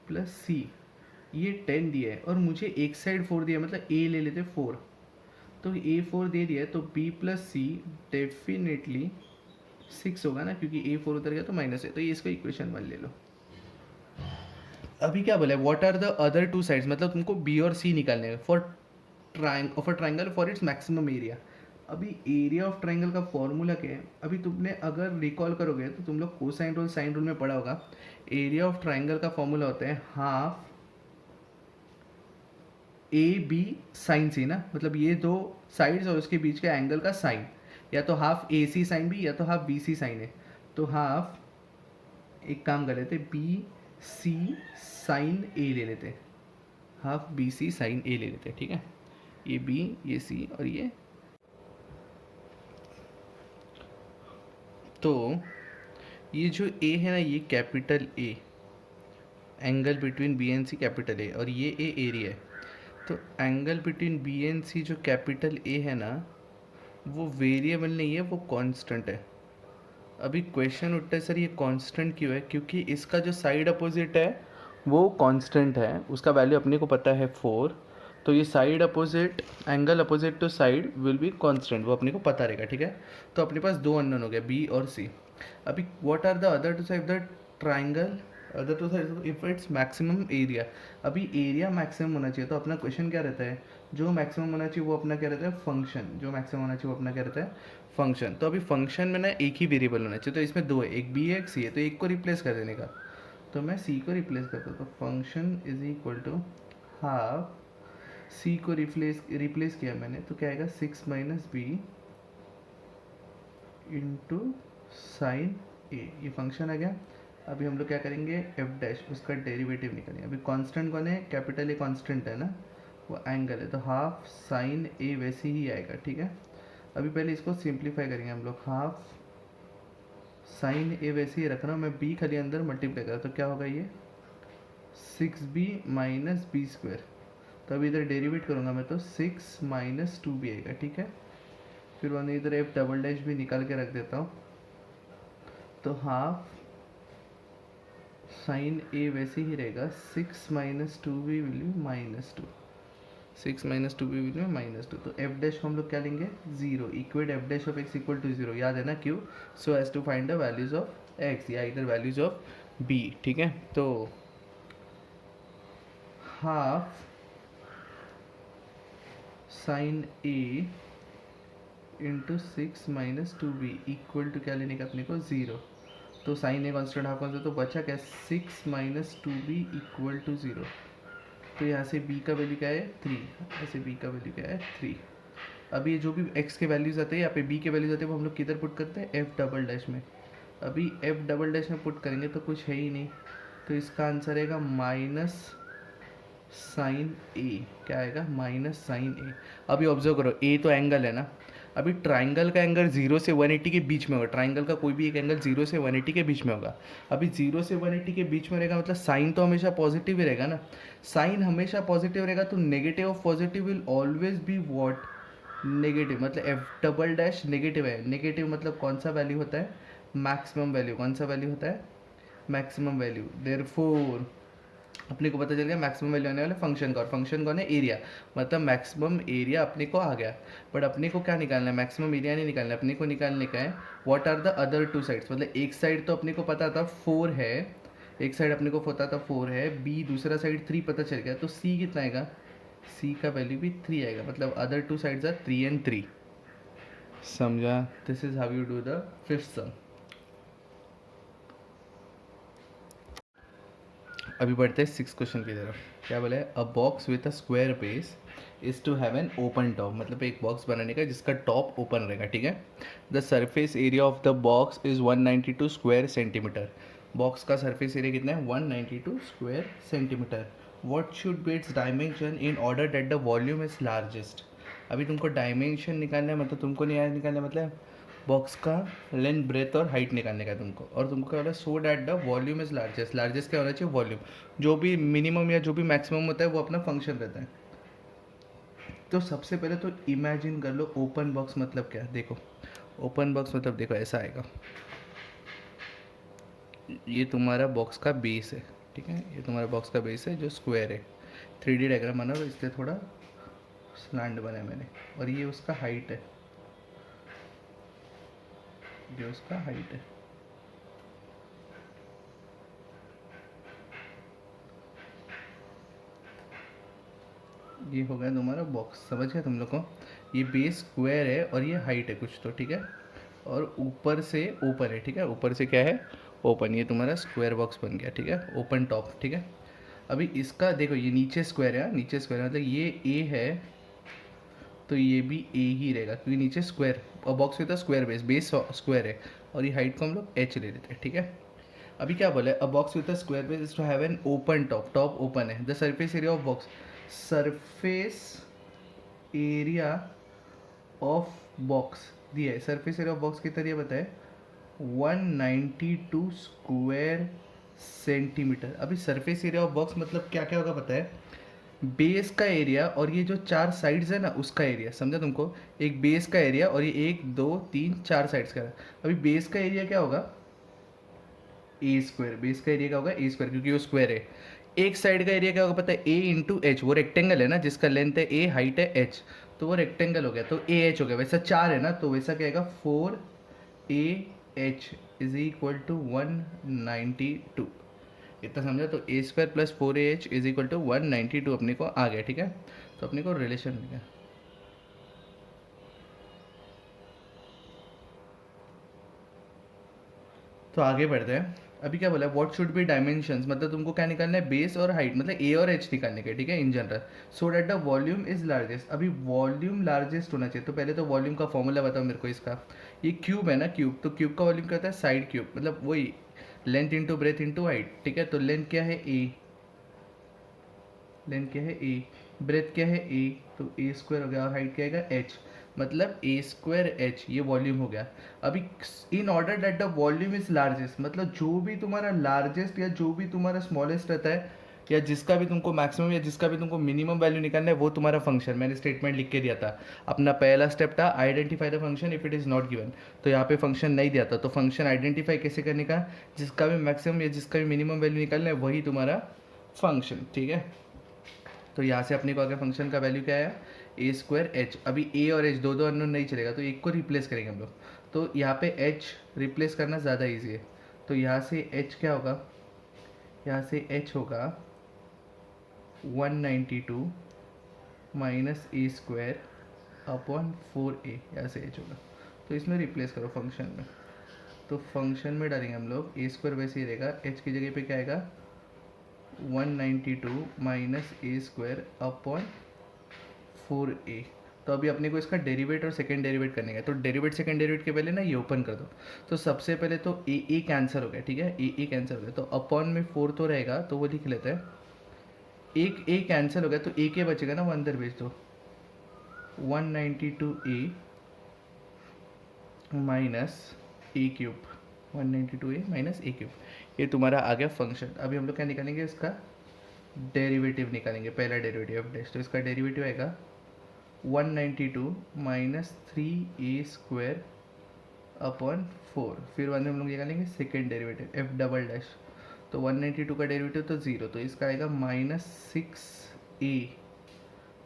प्लस सी, ये 10 दिया है और मुझे एक साइड 4 दिया है, मतलब ए ले लेते 4, तो ए 4 दे दिया है, तो बी प्लस सी डेफिनेटली 6 होगा ना, क्योंकि ए 4 उधर गया तो माइनस है, तो ये इसको इक्वेशन 1 ले लो। अभी क्या बोला है, what are the other 2 sides, मतलब तुमको बी और सी निकालने हैं for triangle for its maximum area. अभी एरिया ऑफ ट्राइंगल का फॉर्मूला क्या है, अभी तुमने अगर रिकॉल करोगे तो तुम लोग कोसाइन रूल साइन रूल में पढ़ा होगा, एरिया ऑफ ट्राइंगल का फॉर्मूला होता है हाफ ए बी साइन सी ना, मतलब ये दो साइड्स और उसके बीच के एंगल का साइन, या तो हाफ ए सी साइन बी या तो हाफ बी सी साइन है, तो हाफ, एक काम कर लेते बी सी साइन ए ले लेते, हाफ बी सी साइन ए ले लेते, ठीक है, ये बी ये सी और ये, तो ये जो ए है ना ये capital A, angle between B and C capital A, और ये ए एरिया है, तो angle between B and C जो कैपिटल ए है ना वो वेरिएबल नहीं है, वो कांस्टेंट है। अभी क्वेश्चन उठता है सर ये कांस्टेंट क्यों है, क्योंकि इसका जो साइड अपोजिट है वो कांस्टेंट है, उसका वैल्यू अपने को पता है 4, तो ये side opposite, angle opposite to side will be constant, वो अपने को पता रहेगा, ठीक है। तो अपने पास 2 अननोन हो गया बी और सी। अभी what are the other 2 side of the triangle, other 2 side if its maximum area. अभी एरिया मैक्सिमम होना चाहिए, तो अपना क्वेश्चन क्या रहता है, जो मैक्सिमम होना चाहिए वो अपना क्या रहता है फंक्शन, जो मैक्सिमम होना चाहिए वो अपना क्या रहता है फंक्शन। तो अभी फंक्शन में ना एक ही वेरिएबल होना चाहिए, तो इसमें 2 है, एक बी है एक सी है, तो एक को रिप्लेस कर देने का, तो मैं सी को रिप्लेस करता हूँ, तो function is equal to half, C को रिप्लेस किया मैंने, तो क्या आएगा 6 minus B into sine A, ये फंक्शन आ गया। अभी हम लोग क्या करेंगे एफ डैश, उसका डेरिवेटिव निकालेंगे। अभी कांस्टेंट कौन है, कैपिटल ए कांस्टेंट है ना, वो एंगल है, तो हाफ साइन ए वैसे ही आएगा, ठीक है। अभी पहले इसको सिंप्लीफाई करेंगे हम लोग, हाफ साइन ए वैसे ही रख रहा हूँ मैं, बी खाली अंदर मल्टीप्लाई करा, तो क्या होगा ये 6b माइनस बी स्क्वायर, तो अभी इधर डेरिवेट करूँगा मैं, तो 6 माइनस 2b आएगा, ठीक है। फिर मैंने इधर एफ डबल डैश भी निकाल के रख देता हूँ, तो हाफ साइन ए वैसे ही रहेगा 6 minus 2b will be minus 2, 6 minus 2b will be minus 2, तो एफ डैश को हम लोग क्या लेंगे 0, equate F dash of x equal to 0, याद है ना क्यों, so as to find the values of x या इधर वैल्यूज ऑफ बी, ठीक है। तो half sine A into 6 minus 2b equal to क्या लेने का अपने को 0, तो sine A constant half constant, तो बचा क्या 6 माइनस 2b इक्वल टू 0, तो यहाँ से b का वैल्यू क्या है 3, ऐसे b का वैल्यू क्या है 3। अभी ये जो भी x के वैल्यूज आते हैं यहाँ पे b के वैल्यूज आते हैं वो हम लोग किधर पुट करते हैं f डबल डैश में। अभी f डबल डैश में पुट करेंगे तो कुछ है ही नहीं, तो इसका आंसर आएगा माइनस साइन ए। क्या आएगा माइनस साइन ए। अभी ऑब्जर्व करो ए तो एंगल है ना, अभी ट्राइंगल का एंगल 0 से 180 के बीच में होगा, ट्राइंगल का कोई भी एक एंगल 0 से 180 के बीच में होगा। अभी 0 से 180 के बीच में रहेगा मतलब साइन तो हमेशा पॉजिटिव ही रहेगा ना, साइन हमेशा पॉजिटिव रहेगा तो negative of positive will always be what negative, मतलब एफ डबल डैश नेगेटिव है। नेगेटिव मतलब कौन सा वैल्यू होता है मैक्सिमम वैल्यू, कौन सा वैल्यू होता है मैक्सिमम वैल्यू। देयरफॉर अपने को पता चल गया मैक्सिमम वैल्यू आने वाले फंक्शन का, और फंक्शन कौन है एरिया, मतलब मैक्सिमम एरिया अपने को आ गया। बट अपने को क्या निकालना है, मैक्सिमम एरिया नहीं निकालना है, अपने को निकालने का है what are the other two sides. मतलब एक साइड तो अपने को पता था 4 है, एक साइड अपने को पता था 4 है, बी दूसरा साइड 3 पता चल गया, तो सी कितना आएगा, सी का वैल्यू भी 3 आएगा, मतलब other two sides are 3 and 3। समझा। This is how you do the fifth sum. अभी बढ़ते हैं 6 क्वेश्चन की तरफ। क्या बोला है, a box with a square base is to have an open top, मतलब एक बॉक्स बनाने का जिसका टॉप ओपन रहेगा, ठीक है। The surface area of the box is 192 square centimetre. Box का सरफेस एरिया कितना है 192 square centimetre. What should be it's dimension in order that the volume is largest. अभी तुमको डायमेंशन निकालना है, मतलब तुमको नहीं आया निकालना है, मतलब बॉक्स का लेंथ ब्रेथ और हाइट निकालने का है तुमको, और तुमको क्या बोला so that the volume is largest. Largest क्या होना चाहिए वॉल्यूम, जो भी मिनिमम या जो भी मैक्सिमम होता है वो अपना फंक्शन रहता है। तो सबसे पहले तो इमेजिन कर लो ओपन बॉक्स मतलब क्या। देखो ओपन बॉक्स मतलब देखो ऐसा आएगा, ये तुम्हारा बॉक्स का बेस है, ठीक है, ये तुम्हारा बॉक्स का बेस है जो स्क्वायर है। 3D डायग्राम बना हुआ इसलिए थोड़ा स्लैंड बनाया मैंने, और ये उसका हाइट है, ये उसका हाइट है। ये हो गया तुम्हारा बॉक्स, समझ गए तुम लोग को। ये बेस स्क्वायर है और ये हाइट है कुछ तो, ठीक है, और ऊपर से ओपन है, ठीक है, ऊपर से क्या है ओपन। ये तुम्हारा स्क्वायर बॉक्स बन गया, ठीक है, ओपन टॉप, ठीक है। अभी इसका देखो ये नीचे स्क्वायर है, नीचे स्क्वायर मतलब ये ए है तो ये भी ए ही रहेगा क्योंकि नीचे स्क्वायर, और बॉक्स में था स्क्वायर बेस, बेस स्क्वायर है, और ये हाइट को हम लोग एच ले लेते हैं, ठीक है। अभी क्या बोला है, a box with a square base is to have an open top, top open है। The surface area of box, surface area of box दिया है, सरफेस एरिया ऑफ बॉक्स कितना दिया बताए 192 स्क्वायर सेंटीमीटर। अभी सरफेस एरिया ऑफ बॉक्स मतलब क्या क्या होगा पता है, बेस का एरिया और ये जो 4 साइड्स है ना उसका एरिया, समझा तुमको। एक बेस का एरिया और ये 1 2 3 4 साइड्स का। अभी बेस का एरिया क्या होगा ए स्क्वायर, बेस का एरिया क्या होगा ए स्क्वायर क्योंकि वो स्क्वायर है। एक साइड का एरिया क्या होगा पता है ए इंटू एच, वो रेक्टेंगल है ना जिसका लेंथ है ए हाइट है एच, तो वो रेक्टेंगल हो गया तो ए एच हो गया। वैसा 4 है ना तो वैसा क्या आएगा 4 A H is equal to 192। इतना समझा, तो A square plus 4 A H is equal to 192 अपने को आ गया, ठीक है। तो अपने को रिलेशन मिल गया। तो आगे बढ़ते हैं। अभी क्या बोला व्हाट शुड बी डायमेंशंस, मतलब तुमको क्या निकालना है बेस और हाइट, मतलब ए और एच निकालने के, ठीक है, in general, so that the volume is largest. अभी वॉल्यूम लार्जेस्ट होना चाहिए, तो पहले तो वॉल्यूम का फॉर्मूला बताओ मेरे को इसका। ये क्यूब है ना क्यूब, तो क्यूब का वॉल्यूम क्या होता है साइड क्यूब, मतलब वही length into breadth into height, ठीक है। तो लेंथ क्या है ए, लेंथ क्या है ए, ब्रेथ क्या है ए, तो ए स्क्वायर हो गया, और हाइट क्या है एच, मतलब ए स्क्वायर एच, ये वॉल्यूम हो गया। अभी in order that the volume is largest, मतलब जो भी तुम्हारा लार्जेस्ट या जो भी तुम्हारा स्मॉलेस्ट रहता है, या जिसका भी तुमको मैक्सिमम या जिसका भी तुमको मिनिमम वैल्यू निकालना है वो तुम्हारा फंक्शन। मैंने स्टेटमेंट लिख के दिया था, अपना पहला स्टेप था identify the function if it is not given. तो यहाँ पे फंक्शन नहीं दिया था, तो फंक्शन आइडेंटिफाई कैसे करने का, जिसका भी मैक्सिमम या जिसका भी मिनिमम वैल्यू निकालना है वही तुम्हारा फंक्शन, ठीक है। तो यहाँ से अपने को आगे फंक्शन का वैल्यू क्या आया ए स्क्वायर एच। अभी ए और एच दो दो अननोन नहीं चलेगा तो एक को रिप्लेस करेंगे हम लोग, तो यहाँ पे एच रिप्लेस करना ज़्यादा ईजी है। तो यहाँ से एच क्या होगा, यहाँ से एच होगा 192 माइनस ए स्क्वायर अपॉन 4a, यहाँ से एच होगा। तो इसमें रिप्लेस करो फंक्शन में, तो फंक्शन में डालेंगे हम लोग ए स्क्वायर वैसे ही रहेगा, एच की जगह पे क्या आएगा 192 माइनस ए स्क्वायर अपॉन 4a। तो अभी अपने को इसका डेरिवेट और सेकंड डेरिवेट करने का है, तो डेरिवेट सेकंड डेरिवेट के पहले ना ये ओपन कर दो। तो सबसे पहले तो ए कैंसिल हो गया, ठीक है, ए कैंसिल हो गया, तो अपॉन में 4 तो रहेगा, तो वो लिख लेते हैं। एक ए कैंसिल हो गया तो ए के बचेगा ना, वो अंदर भेज दो। 192a माइनस ए क्यूब, 192a माइनस ए क्यूब, ये तुम्हारा आ गया फंक्शन। अभी हम लोग क्या निकालेंगे, इसका डेरिवेटिव निकालेंगे, पहला डेरिवेटिव एफ डैश। तो इसका डेरिवेटिव आएगा 192 माइनस 3a स्क्वायर अपॉन 4। फिर बाद में हम लोग निकालेंगे second derivative F double dash. तो 192 का डेरिवेटिव तो 0, तो इसका आएगा माइनस 6a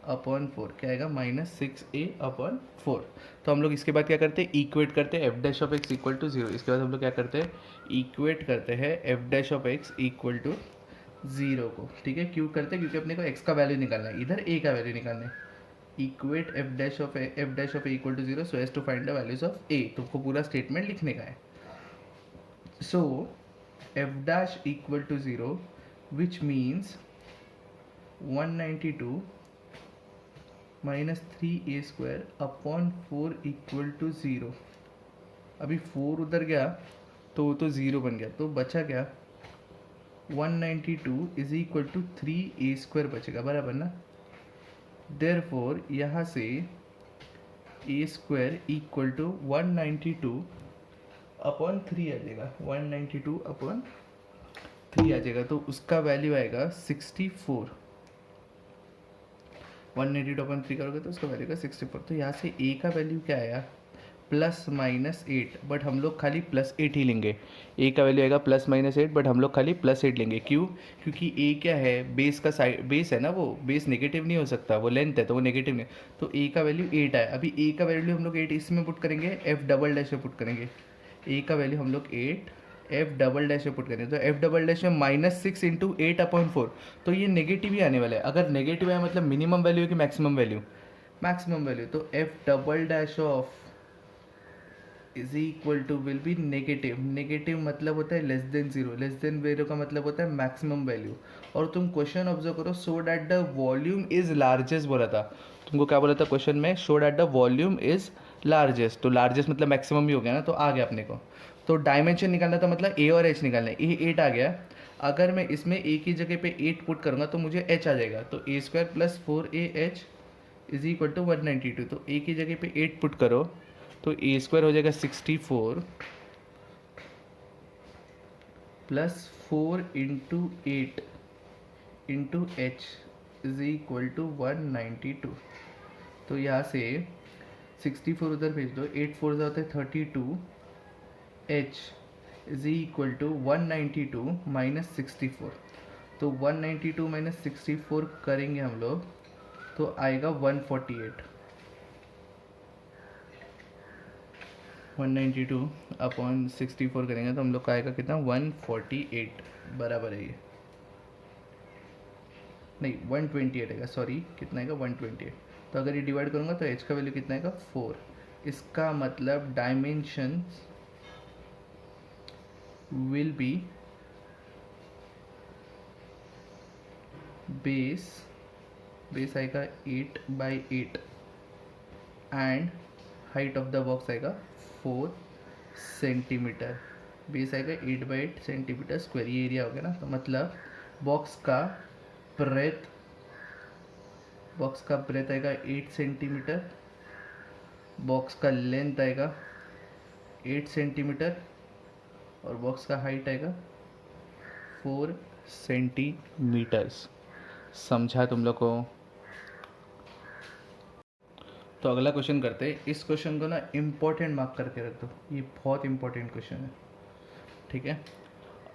अपॉन 4। क्या आएगा, माइनस 6a अपॉन 4। तो हम लोग इसके बाद क्या करते हैं, इक्वेट करते हैं f dash of x equal to 0। इसके बाद हम लोग क्या करते हैं, इक्वेट करते हैं f dash of x equal to 0 को, ठीक है। क्यों करते हैं, क्योंकि अपने को x का वैल्यू निकालना है, इधर a का वैल्यू निकालना है। Equate F dash of A equal to 0 so as to find the values of a। तुमको पूरा स्टेटमेंट लिखने का है। So F dash equal to 0 which means 192 minus 3a square upon 4 equal to 0। अभी 4 उधर गया तो वो तो 0 बन गया, तो बचा क्या, 192 is equal to 3a square बचेगा, बराबर ना। देयरफॉर यहाँ से ए स्क्वायर इक्वल टू 192 अपॉन 3 आ जाएगा, 192 अपॉन 3 आ जाएगा, तो उसका वैल्यू आएगा 64। 192 अपॉन 3 करोगे तो उसका वैल्यू का 64। तो यहाँ से ए का वैल्यू क्या आया, प्लस माइनस 8, बट हम लोग खाली प्लस 8 ही लेंगे। ए का वैल्यू आएगा प्लस माइनस 8, बट हम लोग खाली प्लस 8 लेंगे। क्यों, क्योंकि ए क्या है, बेस का साइड, बेस है ना, वो बेस नेगेटिव नहीं हो सकता, वो लेंथ है तो वो नेगेटिव नहीं। तो ए का वैल्यू 8 आया। अभी ए का वैल्यू हम लोग 8 इसमें पुट करेंगे, एफ डबल डैश में पुट करेंगे। ए का वैल्यू हम लोग 8 एफ डबल डैश में पुट करेंगे, तो एफ डबल डैश में माइनस 6 इंटू 8 अपॉइंट 4। तो ये नेगेटिव ही आने वाला है। अगर नेगेटिव है मतलब मिनिमम वैल्यू है कि मैक्सिमम वैल्यू, मैक्सिमम वैल्यू। तो f double dash of is equal to will be negative. Negative मतलब होता है लेस देन 0, लेस देन 0 का मतलब होता है मैक्सिमम वैल्यू। और तुम क्वेश्चन ऑब्जर्व करो, so that the volume is largest बोला था। तुमको क्या बोला था क्वेश्चन में, show that the volume is largest. तो लार्जेस्ट मतलब मैक्सिमम ही हो गया ना, तो आ गया अपने को। तो डायमेंशन निकालना था, मतलब ए और एच निकालना है। ए 8 आ गया। अगर मैं इसमें ए की जगह पे 8 पुट करूँगा तो मुझे एच आ जाएगा, तो A square plus 4a h is equal to 192। तो ए की जगह पे 8 पुट करो तो ए स्क्वायर हो जाएगा 64 plus 4 into 8 into h is equal to 192। तो यहाँ से 64 उधर भेज दो, 8 4 होता है 32, h is equal to 192 minus 64। तो 192 माइनस 64 करेंगे हम लोग तो आएगा 148। 192 अपॉन 64 करेंगे तो हम लोग का आएगा कितना, 148 बराबर है ये, नहीं 128 आएगा, सॉरी कितना आएगा 128। तो अगर ये डिवाइड करूँगा तो एच का वैल्यू कितना आएगा 4। इसका मतलब डायमेंशन विल बी बेस आएगा 8/8 and height of the box आएगा 4 सेंटीमीटर। बेस आएगा 8/8 सेंटीमीटर स्क्वायर, ये एरिया हो गया ना। तो मतलब बॉक्स का ब्रेथ आएगा 8 सेंटीमीटर, बॉक्स का लेंथ आएगा 8 सेंटीमीटर और बॉक्स का हाइट आएगा 4 सेंटीमीटर्स। समझा तुम लोग को। तो अगला क्वेश्चन करते हैं। इस क्वेश्चन को ना इम्पोर्टेंट मार्क करके रख दो, ये बहुत इंपॉर्टेंट क्वेश्चन है, ठीक है।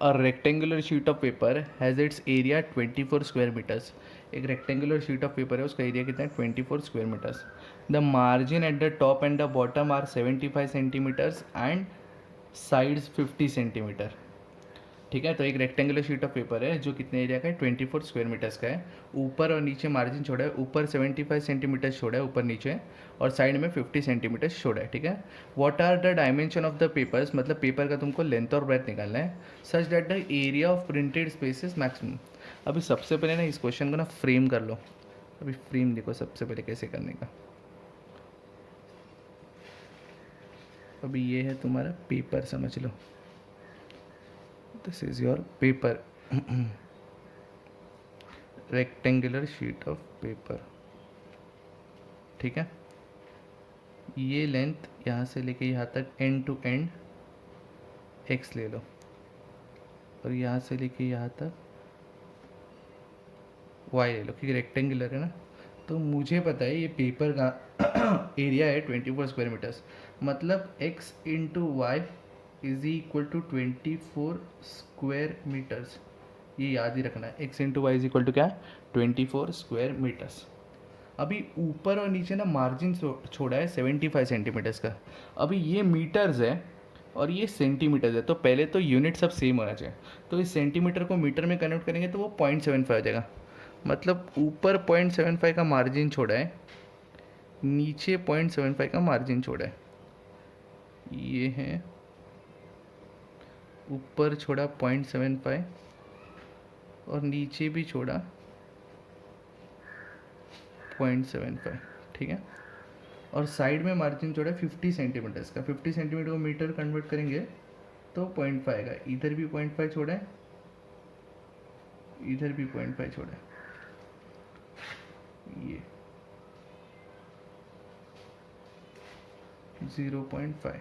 A rectangular sheet of paper has its area 24 square metres. एक रेक्टेंगुलर शीट ऑफ पेपर है, उसका एरिया कितना है 24 square metres. The margin at the top and the bottom are 75 centimetres and sides 50 centimetre, ठीक है। तो एक रेक्टेंगुलर शीट ऑफ पेपर है जो कितने एरिया का है, 24 स्क्वायर मीटर्स का है। ऊपर और नीचे मार्जिन छोड़ा है, ऊपर 75 सेंटीमीटर छोड़ा है ऊपर नीचे, और साइड में 50 सेंटीमीटर छोड़ा है, ठीक है। What are the dimension of the papers, मतलब पेपर का तुमको लेंथ और ब्रेथ निकालना है, such that the area of printed space is maximum. अभी सबसे पहले ना इस क्वेश्चन को ना फ्रेम कर लो। अभी फ्रेम देखो सबसे पहले कैसे करने का। अभी ये है तुम्हारा पेपर, समझ लो, this is your paper, rectangular sheet of paper, ठीक है। ये लेंथ यहाँ से लेके यहाँ तक एंड टू एंड एक्स ले लो, और यहाँ से लेके यहाँ तक वाई ले लो, क्योंकि रेक्टेंगुलर है ना। तो मुझे पता है ये पेपर का एरिया है 24 स्क्वायर मीटर्स, मतलब x into y is equal to 24 square metres. ये याद ही रखना है, x into y is equal to क्या है, 24 स्क्वायर मीटर्स। अभी ऊपर और नीचे ना मार्जिन छोड़ा है 75 सेंटीमीटर्स का। अभी ये मीटर्स है और ये सेंटीमीटर्स है, तो पहले तो यूनिट सब सेम होना चाहिए। तो इस सेंटीमीटर को मीटर में कन्वर्ट करेंगे तो वो 0.75 हो जाएगा। मतलब ऊपर 0.75 का मार्जिन छोड़ा है, नीचे 0.75 का मार्जिन छोड़ा है। ये है ऊपर छोड़ा 0.75 और नीचे भी छोड़ा 0.75, ठीक है। और साइड में मार्जिन छोड़ा है 50 सेंटीमीटर्स का। 50 सेंटीमीटर को मीटर कन्वर्ट करेंगे तो 0.5 आएगा। इधर भी 0.5 छोड़ा है, इधर भी 0.5 छोड़ा है। ये 0.5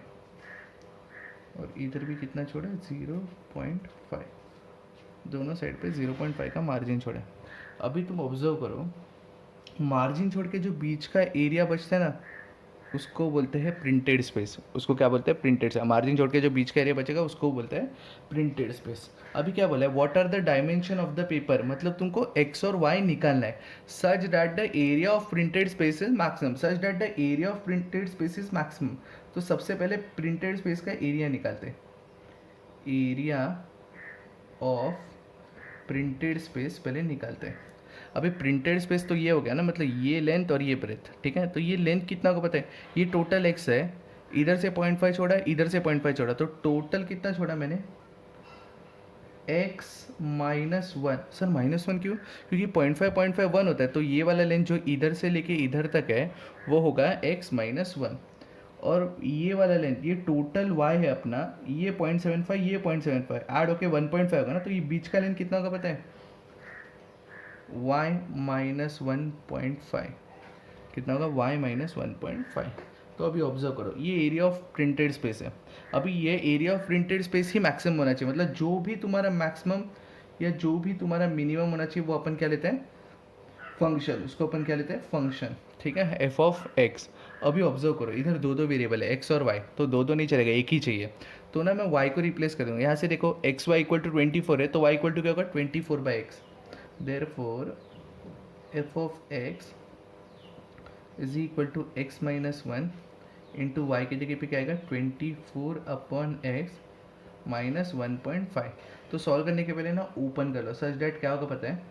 और इधर भी कितना छोड़ा है, 0.5। दोनों साइड पे 0.5 का मार्जिन छोड़ा है। अभी तुम ऑब्जर्व करो, मार्जिन छोड़ के जो बीच का एरिया बचता है ना, उसको बोलते हैं प्रिंटेड स्पेस। उसको क्या बोलते हैं, प्रिंटेड स्पेस। मार्जिन छोड़ के जो बीच का एरिया बचेगा उसको बोलते हैं प्रिंटेड स्पेस। अभी क्या बोला है, what are the dimension of the paper, मतलब तुमको एक्स और वाई निकालना है such that the area of printed space is maximum, such that the area of printed space is maximum. तो सबसे पहले प्रिंटेड स्पेस का एरिया निकालते हैं। एरिया ऑफ प्रिंटेड स्पेस पहले निकालते हैं। अभी प्रिंटेड स्पेस तो ये हो गया ना, मतलब ये लेंथ और ये ब्रेथ, ठीक है। तो ये लेंथ कितना को पता है, ये टोटल एक्स है, इधर से 0.5 छोड़ा है, इधर से 0.5 छोड़ा, तो टोटल कितना छोड़ा मैंने, x माइनस वन। सर -1 क्यों, क्योंकि 0.5 1 होता है, तो ये वाला लेंथ जो इधर से लेके इधर तक है वो होगा x माइनस 1। और ये वाला लेंथ, ये टोटल y है अपना, ये 0.75, ये 0.75 ऐड होके 1.5 होगा ना। तो ये बीच का लेंथ कितना होगा पता है, y माइनस 1.5। कितना होगा, y माइनस 1.5। तो अभी ऑब्जर्व करो, ये एरिया ऑफ प्रिंटेड स्पेस है। अभी ये area of printed space he maximum होना चाहिए, मतलब जो भी तुम्हारा मैक्सिमम या जो भी तुम्हारा मिनिमम होना चाहिए वो अपन क्या लेते हैं, फंक्शन। उसको अपन क्या लेते हैं, फंक्शन, ठीक है, एफ ऑफ एक्स। अभी ऑब्जर्व करो, इधर दो दो वेरिएबल है एक्स और वाई, तो दो दो नहीं चलेगा, एक ही चाहिए। तो ना मैं वाई को रिप्लेस कर दूंगा। यहाँ से देखो एक्स वाई इक्वल टू 24 है, तो वाई इक्वल टू क्या होगा, 24/x। Therefore f of x is equal to x minus 1 into y की जगह पे क्या आएगा, 24/x माइनस 1.5। तो सॉल्व करने के पहले ना ओपन कर लो, सच डैट क्या होगा पता है,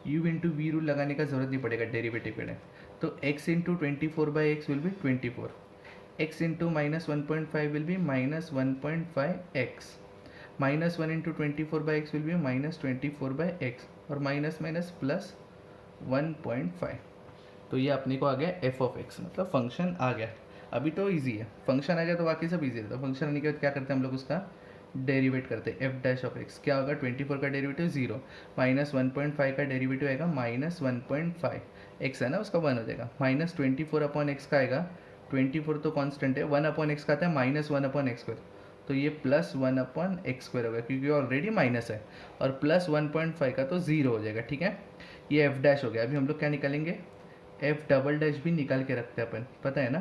u इंटू वी रूल लगाने का जरूरत नहीं पड़ेगा डेरिवेटिव के लिए। तो x into 24/x will be 24, x into minus 1.5 will be minus 1.5x, minus 1 into 24/x will be minus 24/x, और माइनस माइनस प्लस 1.5। तो ये अपने को आ गया एफ ऑफ एक्स, मतलब फंक्शन आ गया। अभी तो इजी है, फंक्शन आ गया तो बाकी सब इजी है। तो फंक्शन आने के बाद क्या करते हैं हम लोग, उसका डेरिवेट करते हैं। एफ डैश ऑफ एक्स क्या होगा, 24 का डेरिवेटिव 0, माइनस 1.5 का डेरिवेटिव आएगा माइनस 1.5, एक्स है ना उसका 1 हो जाएगा, माइनस 24/x का आएगा, 24 तो कांस्टेंट है, 1/x का आता है माइनस 1/x², तो ये प्लस 1/x² होगा क्योंकि ऑलरेडी माइनस है, और प्लस 1.5 का तो 0 हो जाएगा, ठीक है। ये एफ डैश हो गया। अभी हम लोग क्या निकालेंगे, एफ डबल डैश भी निकाल के रखते हैं अपन, पता है ना।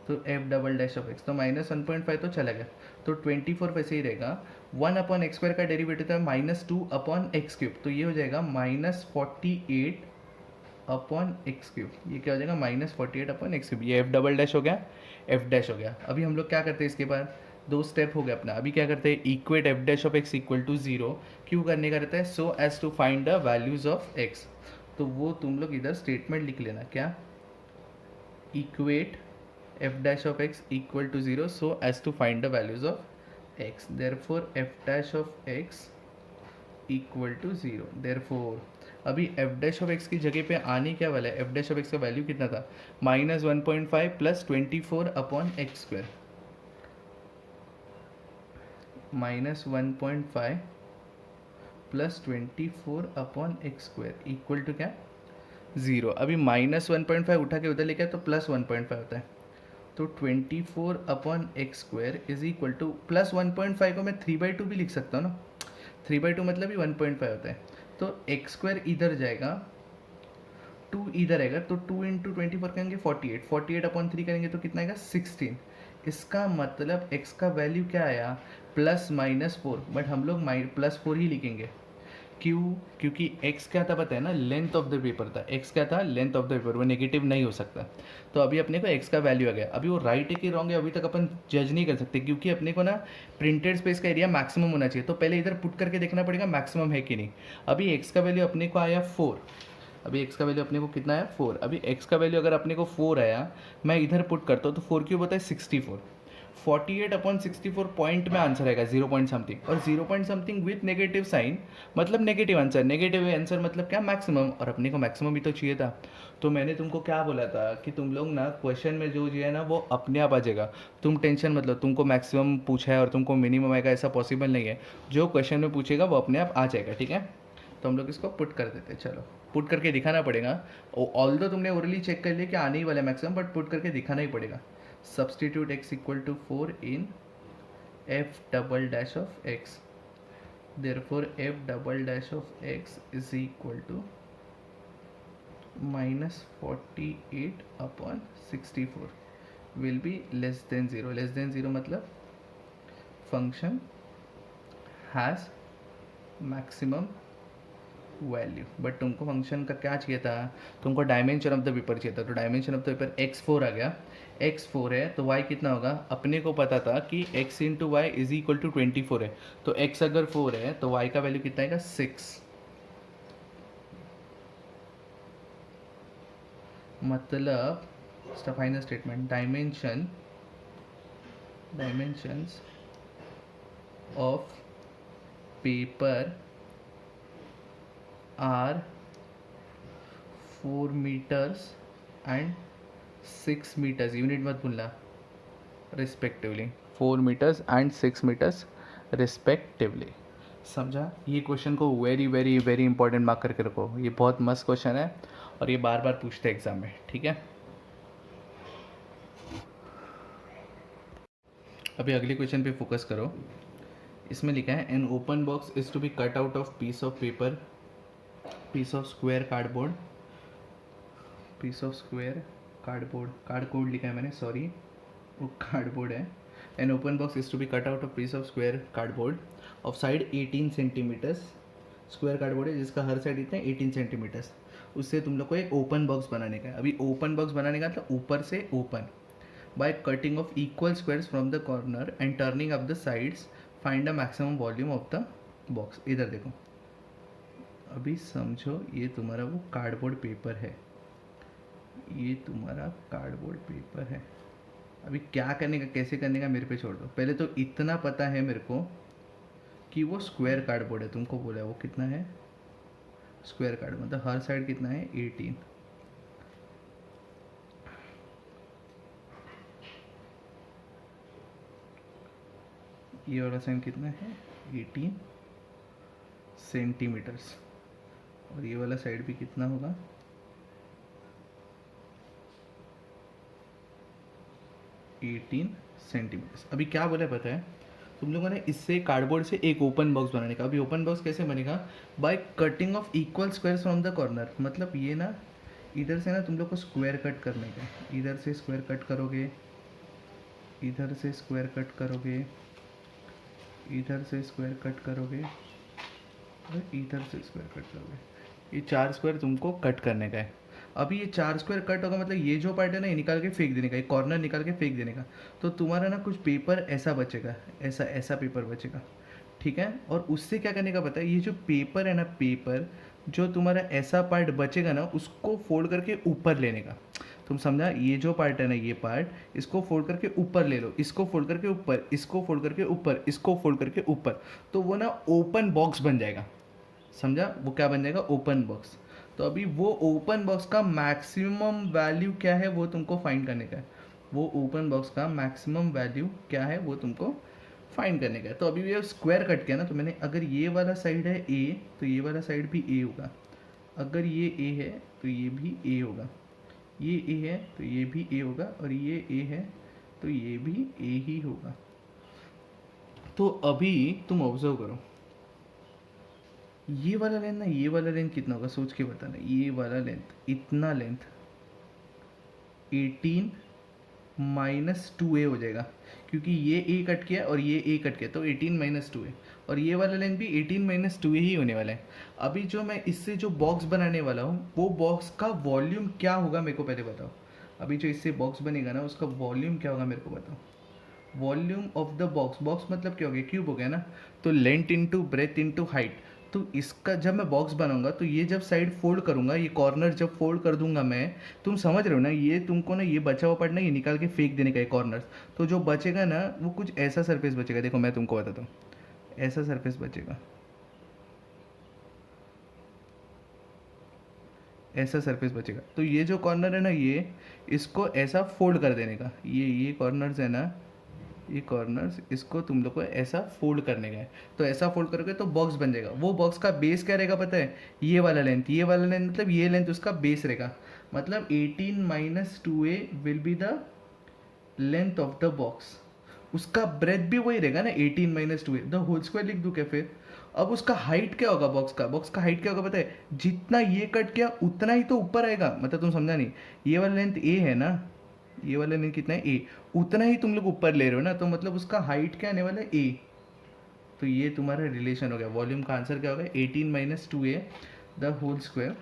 तो f double dash of x, तो माइनस 1.5 तो चला गया, तो 24 वैसे ही रहेगा। 1/x² का डेरिवेटिव था माइनस 2/x³, तो ये हो जाएगा माइनस 48/x³। ये क्या हो जाएगा, माइनस 48/x³। ये एफ डबल डैश हो गया, एफ डैश हो गया। अभी हम लोग क्या करते हैं, इसके बाद दो स्टेप हो गया अपना। अभी क्या करते हैं, equate F dash of x equal to 0 क्यों करने का रहता है, so as to find the values of x. तो वो तुम लोग इधर स्टेटमेंट लिख लेना, क्या, equate f dash of x equal to 0 so as to find the values of x. Therefore f dash of x equal to 0। Therefore अभी f dash of x की जगह पे आने क्या वाला है, एफ डैश ऑफ एक्स का value कितना था, -1.5 plus 24 upon x square, -1.5 plus 24 upon x square equal to क्या, 0। अभी -1.5 उठा के उधर लेके आए तो +1.5 होता है, तो 24 upon x square is equal to +1.5 को मैं 3/2 भी लिख सकता हूँ ना, 3/2 मतलब ही 1.5 होता है। तो एक्स स्क्वायर इधर जाएगा, 2 इधर आएगा, तो 2 इंटू 24 करेंगे 48, 48 अपॉन 3 करेंगे तो कितना आएगा 16। इसका मतलब x का वैल्यू क्या आया, +-4, बट हम लोग +4 ही लिखेंगे। क्यों, क्योंकि x क्या था पता है ना, लेंथ ऑफ द पेपर था, x क्या था, लेंथ ऑफ द पेपर, वो नेगेटिव नहीं हो सकता। तो अभी अपने को x का वैल्यू आ गया। अभी वो राइट है कि रॉन्ग है अभी तक अपन जज नहीं कर सकते, क्योंकि अपने को ना प्रिंटेड स्पेस का एरिया मैक्सिमम होना चाहिए, तो पहले इधर पुट करके देखना पड़ेगा मैक्सिमम है कि नहीं। अभी x का वैल्यू अपने को आया 4, अभी x का वैल्यू अपने को कितना है 4। अभी x का वैल्यू अगर अपने को 4 आया, मैं इधर पुट करता हूँ तो 4 क्यूब होता है 64, 48 अपॉन 64 पॉइंट में आंसर आएगा 0 पॉइंट समथिंग, और 0 point something with negative sign मतलब नेगेटिव आंसर, नेगेटिव आंसर मतलब क्या, मैक्सिमम, और अपने को मैक्सिमम भी तो चाहिए था। तो मैंने तुमको क्या बोला था कि तुम लोग ना क्वेश्चन में जो है ना वो अपने आप आ जाएगा, तुम टेंशन मत लो, तुमको मैक्सिमम पूछा है और तुमको मिनिमम आएगा ऐसा पॉसिबल नहीं है, जो क्वेश्चन में पूछेगा वो अपने आप आ जाएगा, ठीक है। तो हम लोग इसको पुट कर देते हैं, चलो पुट करके दिखाना पड़ेगा। ऑल दो तुमने ओरली चेक कर लिया कि आने ही वाला है मैक्सिमम, बट पुट करके दिखाना ही पड़ेगा। Substitute x equal to 4 in f double dash of x, therefore f double dash of x is equal to -48 upon 64 will be less than 0। Less than 0 मतलब function has maximum value, but तुमको function का क्या चाहिए था, तुमको dimension of the paper चाहिए था, तो dimension of the paper x4 आ गया, x4 है तो y कितना होगा, अपने को पता था कि x into y is equal to 24 है, तो x अगर 4 है तो y का वैल्यू कितना आएगा 6। मतलब final statement, dimensions of paper are 4 meters and 6 meters, unit मत भूलना, respectively 4 meters and 6 meters respectively. समझा, ये क्वेश्चन को very very very important mark करके रखो, ये बहुत मस्त क्वेश्चन है और ये बार बार पूछते हैं एग्जाम में, ठीक है। अभी अगले क्वेश्चन पे फोकस करो। इसमें लिखा है an open box is to be cut out of piece of paper, piece of square cardboard, piece of square cardboard, cardboard लिखा है मैंने, सॉरी वो कार्डबोर्ड है। An open box is to be cut out of piece of square cardboard of side 18 centimetres, square cardboard है जिसका हर side इतना 18 centimetres, उससे तुम लोग को एक ओपन बॉक्स बनाने का है। अभी ओपन बॉक्स बनाने का मतलब ऊपर से open, by cutting of equal squares from the corner and turning up the sides find the maximum volume of the box. इधर देखो, अभी समझो ये तुम्हारा वो कार्डबोर्ड पेपर है, ये तुम्हारा कार्डबोर्ड पेपर है। अभी क्या करने का, कैसे करने का मेरे पे छोड़ दो, पहले तो इतना पता है मेरे को कि वो स्क्वायर कार्डबोर्ड है, तुमको बोला है वो कितना है स्क्वायर कार्ड, मतलब हर साइड कितना है 18, ये वाला साइन कितना है 18 सेंटीमीटर्स, और ये वाला साइड भी कितना होगा 18 सेंटीमीटर्स। अभी क्या बोला पता है तुम लोगों ने, इससे कार्डबोर्ड से एक ओपन बॉक्स बनाने का। अभी ओपन बॉक्स कैसे बनेगा, by cutting of equal squares from the corner, मतलब ये ना इधर से ना तुम लोग को स्क्वायर कट करने का, इधर से स्क्वायर कट करोगे, इधर से स्क्वायर कट करोगे, इधर से स्क्वायर कट करोगे और इधर से स्क्वायर कट करोगे, ये 4 स्क्वायर तुमको कट करने का है। अभी ये 4 स्क्वायर कट होगा मतलब ये जो पार्ट है ना ये निकाल के फेंक देने का, एक कॉर्नर निकाल के फेंक देने का, तो तुम्हारा ना कुछ पेपर ऐसा बचेगा, ऐसा ऐसा पेपर बचेगा, ठीक है। और उससे क्या करने का पता है, ये जो पेपर है ना, पेपर जो तुम्हारा ऐसा पार्ट बचेगा ना उसको फोल्ड करके ऊपर लेने का। तुम समझा, ये जो पार्ट है ना, ये पार्ट इसको फोल्ड करके ऊपर ले लो, इसको फोल्ड करके ऊपर, इसको फोल्ड करके ऊपर, इसको फोल्ड करके ऊपर, तो वो ना ओपन बॉक्स बन जाएगा। समझा? वो क्या बन जाएगा? Open box. तो अभी वो ओपन बॉक्स का मैक्सिमम वैल्यू क्या है वो तुमको फाइंड करने का है। वो ओपन बॉक्स का मैक्सिमम वैल्यू क्या है वो तुमको फाइंड करने का है। तो अभी ये स्क्वायर कट किया ना, तो मैंने अगर ये वाला साइड है ए तो ये वाला साइड भी ए होगा, अगर ये ए है तो ये भी ए होगा, ये ए है तो ये भी ए होगा, और ये ए है तो ये भी ए ही होगा। तो अभी तुम ऑब्जर्व करो, ये वाला लेंथ ना, ये वाला लेंथ कितना होगा सोच के बताना। ये वाला लेंथ, इतना लेंथ 18 माइनस टू ए हो जाएगा, क्योंकि ये ए कट किया और ये ए कट किया, तो 18 माइनस टू ए, और ये वाला लेंथ भी 18 माइनस टू ए ही होने वाला है। अभी जो मैं इससे जो बॉक्स बनाने वाला हूँ वो बॉक्स का वॉल्यूम क्या होगा मेरे को पहले बताओ। अभी जो इससे बॉक्स बनेगा ना उसका वॉल्यूम क्या होगा मेरे को बताओ। Volume of the box, box मतलब क्या हो गया? क्यूब हो गया ना। तो length into breadth into height. तो इसका जब मैं बॉक्स बनाऊंगा तो ये जब साइड फोल्ड करूंगा, ये कॉर्नर जब फोल्ड कर दूंगा मैं, तुम समझ रहे हो ना, ये तुमको ना ये बचा हुआ पार्ट ना ये निकाल के फेंक देने का है कॉर्नर। तो जो बचेगा ना वो कुछ ऐसा सरफेस बचेगा। देखो मैं तुमको बताता हूँ, ऐसा सरफेस बचेगा, ऐसा सरफेस बचेगा। तो ये जो कॉर्नर है ना, ये इसको ऐसा फोल्ड कर देने का, ये कॉर्नर्स है ना, ये कॉर्नर्स इसको तुम लोग को ऐसा फोल्ड करने का है। तो ऐसा फोल्ड करोगे तो बॉक्स बन जाएगा। वो बॉक्स का बेस क्या रहेगा पता है? ये वाला लेंथ, ये वाला लेंथ मतलब ये लेंथ उसका बेस रहेगा। मतलब 18 minus two A will be the length of the box. उसका ब्रेथ भी वही रहेगा ना, 18 minus two A, the whole square लिख दूँ क्या फिर? अब उसका हाइट क्या होगा बॉक्स का? बॉक्स का हाइट क्या होगा पता है? जितना ये कट किया उतना ही तो ऊपर आएगा। मतलब तुम समझा नहीं, ये वाला लेंथ ए है ना, ये वाला लेंथ कितना है? ए, उतना ही तुम लोग ऊपर ले रहे हो ना, तो मतलब उसका हाइट क्या आने वाला है? ए। तो ये तुम्हारा रिलेशन हो गया। वॉल्यूम का आंसर क्या होगा? 18 minus two A the whole square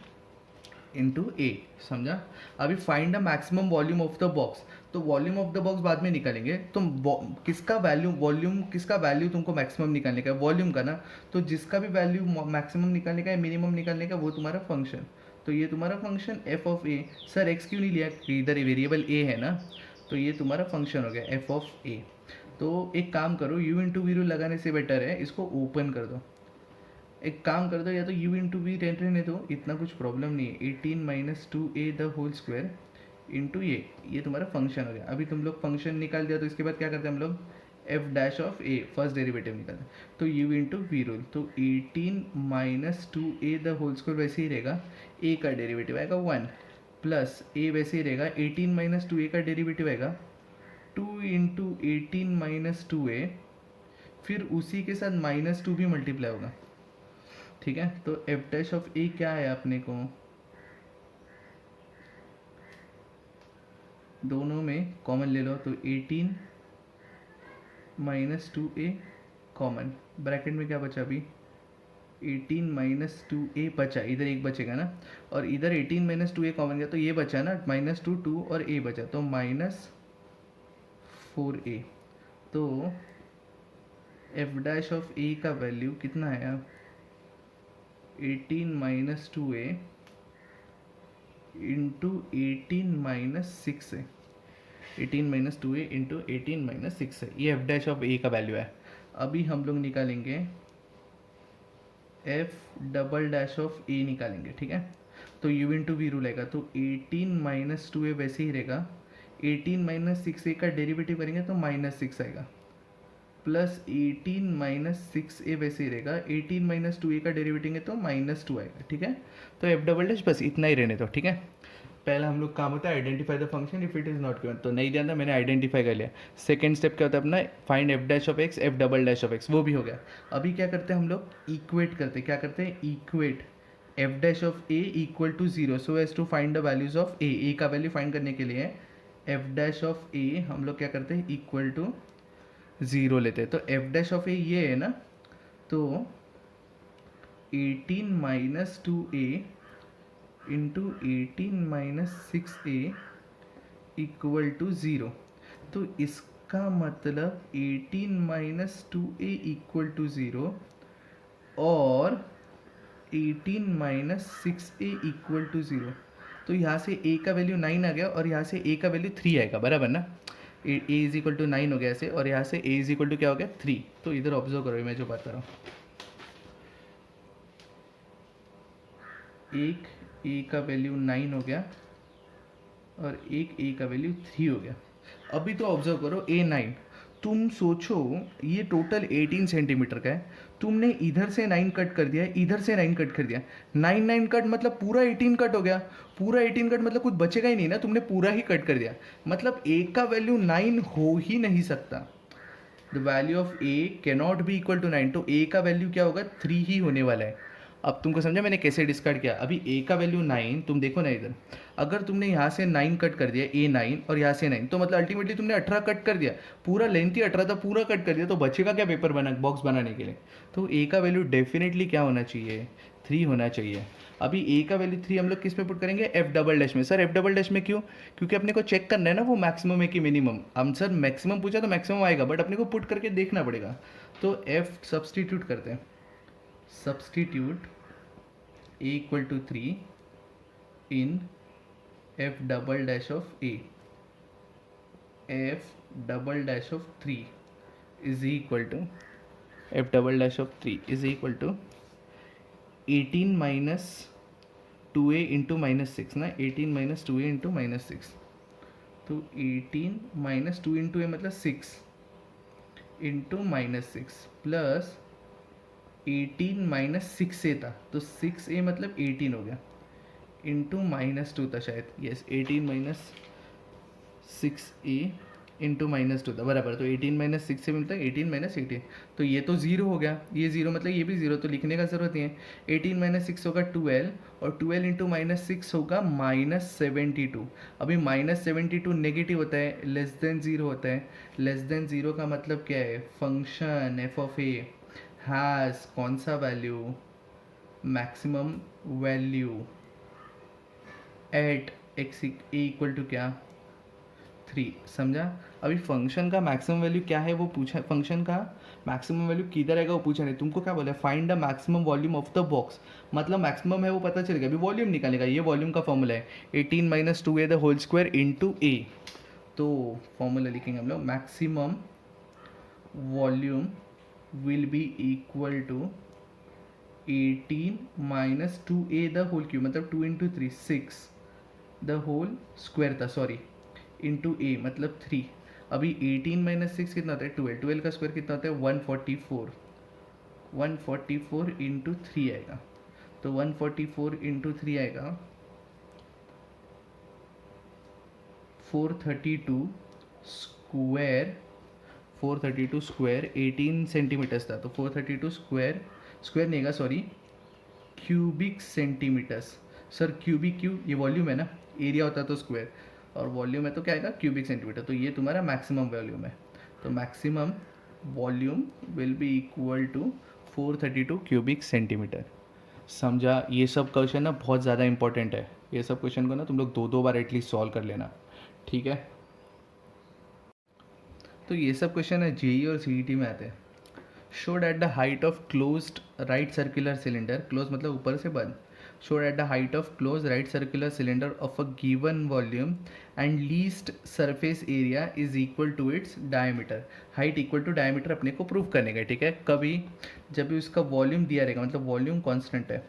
into A. समझा? अभी find the maximum volume of the box. तो वॉल्यूम ऑफ द बॉक्स बाद में निकालेंगे। तुम किसका वैल्यू, वॉल्यूम किसका वैल्यू तुमको मैक्सिमम निकालने का है? वॉल्यूम का ना। तो जिसका भी वैल्यू मैक्सिमम निकालने का है, मिनिमम निकालने का, वो तुम्हारा फंक्शन। तो ये तुम्हारा function f of A. Sir x क्यों नहीं लिया? इधर वेरिएबल ए है ना, तो ये तुम्हारा फंक्शन हो गया एफ ऑफ ए। तो एक काम करो, यू इंटू वी रूल लगाने से बेटर है इसको ओपन कर दो। एक काम कर दो, या तो यू इंटू वी रहने दो, इतना कुछ प्रॉब्लम नहीं है। 18 minus two A the whole square into ये तुम्हारा फंक्शन हो गया। अभी तुम लोग फंक्शन निकाल दिया, तो इसके बाद क्या करते हैं हम लोग? F dash of a, first derivative निकालते हैं। तो यू इंटू वी रूल, तो 18 minus two A the whole square वैसे ही रहेगा, ए का डेरिवेटिव आएगा 1, प्लस ए वैसे ही रहेगा, 18 माइनस टू ए का डेरिवेटिव आएगा 2 इंटू 18 माइनस टू ए, फिर उसी के साथ माइनस टू भी मल्टीप्लाई होगा। ठीक है, तो एफ डैश ऑफ ए क्या है अपने को? दोनों में कॉमन ले लो, तो 18 माइनस टू ए कॉमन, ब्रैकेट में क्या बचा अभी? 18 माइनस टू ए बचा, इधर एक बचेगा ना, और इधर 18 माइनस टू ए कॉमन गया, तो ये बचा ना माइनस टू, टू और ए बचा, तो माइनस 4a। तो एफ डैश ऑफ ए का वैल्यू कितना है अब? 18 minus two a into 18 minus six है, 18 minus two a into 18 minus six है, ये एफ डैश ऑफ ए का वैल्यू है। अभी हम लोग निकालेंगे एफ डबल डैश ऑफ ए निकालेंगे। ठीक है, तो यू इंटू वी रूल आएगा, तो 18 माइनस टू ए वैसे ही रहेगा, 18 माइनस सिक्स ए का डेरिवेटिव करेंगे तो माइनस सिक्स आएगा, प्लस 18 माइनस सिक्स ए वैसे ही रहेगा, 18 माइनस टू ए का डेरिवेटिव है तो माइनस टू आएगा। ठीक है, तो एफ डबल डैश बस इतना ही रहने दो। ठीक है, पहला हम लोग काम होता है identify the function if it is not given, तो नहीं जानता मैंने आइडेंटिफाई कर लिया। सेकंड स्टेप क्या होता है अपना? Find F dash of X, F double dash of x, वो भी हो गया। अभी क्या करते हैं हम लोग? इक्वेट करते हैं। क्या करते हैं? Equate F dash of A equal to zero so as to find the values of A. A का वैल्यू फाइंड करने के लिए एफ डैश ऑफ ए हम लोग क्या करते हैं? इक्वल टू ज़ीरो लेते हैं। तो एफ डैश ऑफ ए ये है ना, तो 18 minus two a into 18 minus six a equal to zero. तो इसका मतलब 18 minus two a equal to zero और 18 minus six a equal to zero. तो यहाँ से ए का वैल्यू 9 आ गया और यहाँ से ए का वैल्यू 3 आएगा, बराबर ना? ए इज इक्वल टू 9 हो गया ऐसे, और यहाँ से ए इज इक्वल टू क्या हो गया? 3। तो इधर ऑब्जर्व करो मैं जो बात कर रहा हूँ, एक ए का वैल्यू 9 हो गया और एक ए का वैल्यू 3 हो गया। अभी तो ऑब्जर्व करो A9, तुम सोचो ये टोटल 18 सेंटीमीटर का है, तुमने इधर से 9 कट कर दिया, इधर से 9 कट कर दिया, 9 कट मतलब पूरा 18 कट हो गया, पूरा 18 कट मतलब कुछ बचेगा ही नहीं ना, तुमने पूरा ही कट कर दिया, मतलब ए का वैल्यू 9 हो ही नहीं सकता। The value of a cannot be equal to 9, तो ए का वैल्यू क्या होगा 3 ही होने वाला है। अब तुमको समझा मैंने कैसे डिस्कार्ड किया। अभी ए का वैल्यू 9, तुम देखो ना इधर, अगर तुमने यहाँ से 9 कट कर दिया A9 और यहाँ से 9, तो मतलब अल्टीमेटली तुमने 18 कट कर दिया, पूरा लेंथ ही 18 था, पूरा कट कर दिया, तो बचेगा क्या पेपर बना बॉक्स बनाने के लिए। तो ए का वैल्यू डेफिनेटली क्या होना चाहिए, 3 होना चाहिए। अभी ए का वैल्यू 3 हम लोग किस में पुट करेंगे, एफ डबल डैश में। सर एफ डबल डैश में क्यों, क्योंकि अपने को चेक करना है ना वो मैक्सिमम है कि मिनिमम। हम सर मैक्सिमम पूछा तो मैक्सिमम आएगा, बट अपने को पुट करके देखना पड़ेगा। तो एफ सब्सटीट्यूट करते हैं, substitute a equal to 3 in f double dash of a, f double dash of 3 is equal to, f double dash of 3 is equal to 18 minus 2a into -6 ना, 18 minus 2a into -6, तो 18 minus 2 into A मतलब 6 into -6 plus 18 minus 6a था, तो 6a मतलब 18 हो गया, into -2 था शायद, यस 18 माइनस 6a इंटू -2 था बराबर। तो 18 माइनस 6 से मिलता है 18 माइनस 18, तो ये तो ज़ीरो हो गया, ये ज़ीरो मतलब ये भी ज़ीरो, तो लिखने का ज़रूरत नहीं है। 18 माइनस 6 होगा 12, और 12 इंटू -6 होगा -72। अभी -72 नेगेटिव होता है, लेस देन ज़ीरो होता है। लेस देन ज़ीरो का मतलब क्या है, function f of a has कौन सा value, maximum value at x a equal to क्या 3। समझा। अभी फंक्शन का मैक्सिमम वैल्यू क्या है वो पूछा, फंक्शन का मैक्सिमम वैल्यू किधर आएगा वो पूछा नहीं, तुमको क्या बोला, find the maximum volume of the box, मतलब मैक्सिमम है वो पता चल गया, अभी वॉल्यूम निकालेगा, ये वॉल्यूम का फॉर्मूला है 18 minus 2a the whole square into A. तो फॉर्मूला लिखेंगे हम लोग, maximum volume will be equal to 18 minus 2a the whole cube, मतलब 2 इंटू 3 6 द होल स्क्वायर था, सॉरी, इंटू ए मतलब 3। अभी 18 माइनस 6 कितना होता है 12, 12 का स्क्वायर कितना होता है 144, 144 इंटू 3 आएगा, तो 144 इंटू 3 आएगा 432 स्क्वायर, 432 स्क्वायर 18 सेंटीमीटर्स था, तो 432 स्क्वायर, स्क्वायर नहीं आएगा sorry, cubic centimetres. Sir cubic क्यों, ये वॉल्यूम है ना, एरिया होता तो स्क्वायर, और वॉल्यूम है तो क्या आएगा क्यूबिक सेंटीमीटर, तो ये तुम्हारा मैक्सिमम वॉल्यूम है। तो maximum volume will be equal to 432 cubic centimetre. समझा। ये सब क्वेश्चन ना बहुत ज़्यादा इंपॉर्टेंट है, ये सब क्वेश्चन को ना तुम लोग 2-2 बार एटलीस्ट सॉल्व कर लेना, ठीक है। तो ये सब क्वेश्चन है जेई और सीईटी में आते हैं। Showed at the height of closed right circular cylinder, close मतलब ऊपर से बंद, showed at the height of closed right circular cylinder of a given volume and least surface area is equal to its diameter, height equal to diameter अपने को prove करने का, ठीक है। कभी जब भी उसका वॉल्यूम दिया रहेगा, मतलब वॉल्यूम कांस्टेंट है,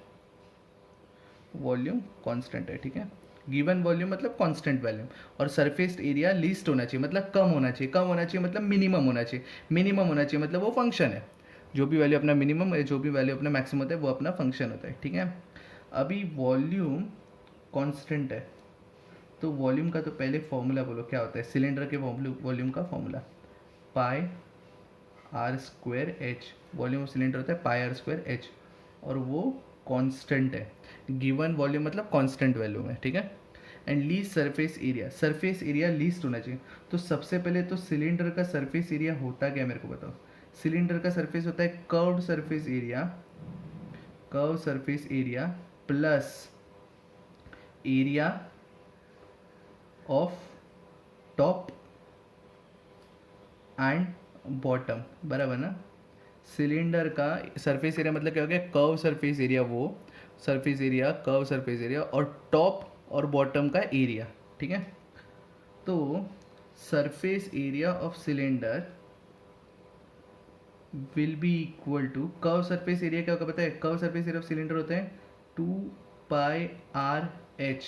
वॉल्यूम कांस्टेंट है, ठीक है, गिवन वॉल्यूम मतलब कांस्टेंट वॉल्यूम, और सरफेस एरिया लीस्ट होना चाहिए मतलब कम होना चाहिए, कम होना चाहिए मतलब मिनिमम होना चाहिए, मिनिमम होना चाहिए मतलब वो फंक्शन है, जो भी वैल्यू अपना मिनिमम है, जो भी वैल्यू अपना मैक्सिमम होता है वो अपना फंक्शन होता है, ठीक है। अभी वॉल्यूम कांस्टेंट है, तो वॉल्यूम का तो पहले फॉर्मूला बोलो क्या होता है, सिलेंडर के वॉल्यूम का formula pi are square h, volume of cylinder होता है पाई आर स्क्वायर एच, और वो कांस्टेंट है, गिवन वॉल्यूम मतलब कांस्टेंट वैल्यू है, ठीक है। And least surface area, surface area least होना चाहिए, तो सबसे पहले तो सिलेंडर का सरफेस एरिया होता क्या मेरे को बताओ, सिलेंडर का सरफेस होता है curved surface area, curve surface area plus area of top and bottom, बराबर ना। सिलेंडर का सरफेस एरिया मतलब क्या हो गया, कर्व सरफेस एरिया, वो surface area, curve surface area, और टॉप और बॉटम का एरिया, ठीक है। तो surface area of cylinder will be equal to curve surface area क्या होगा पता है, curve surface area of cylinder होता है 2 pi R H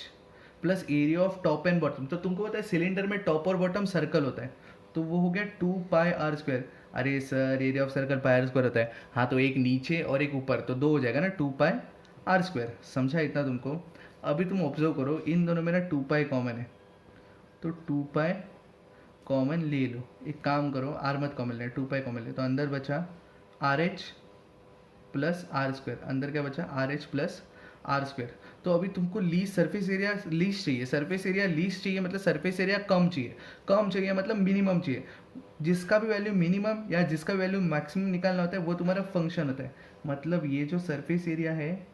plus area of top and bottom. तो तुमको पता है सिलेंडर में टॉप और बॉटम सर्कल होता है, तो वो हो गया 2 पाई r²। अरे sir area of circle pi r² होता है, हाँ तो एक नीचे और एक ऊपर, तो दो हो जाएगा ना 2 पाई r²। समझा इतना तुमको? अभी तुम ऑब्जर्व करो, इन दोनों में ना 2 पाई कॉमन है, तो 2 पाई कॉमन ले लो। एक काम करो, आर मत कॉमन ले, 2 पाई कॉमन ले, तो अंदर बचा आर एच प्लस r²। अंदर क्या बचा? Are H plus r²। तो अभी तुमको लीस्ट सरफेस एरिया लीस्ट चाहिए, सरफेस एरिया लीस्ट चाहिए मतलब सरफेस एरिया कम चाहिए, कम चाहिए मतलब मिनिमम चाहिए। जिसका भी वैल्यू मिनिमम या जिसका वैल्यू मैक्सिमम निकालना होता है वो तुम्हारा फंक्शन होता है। मतलब ये जो सरफेस एरिया है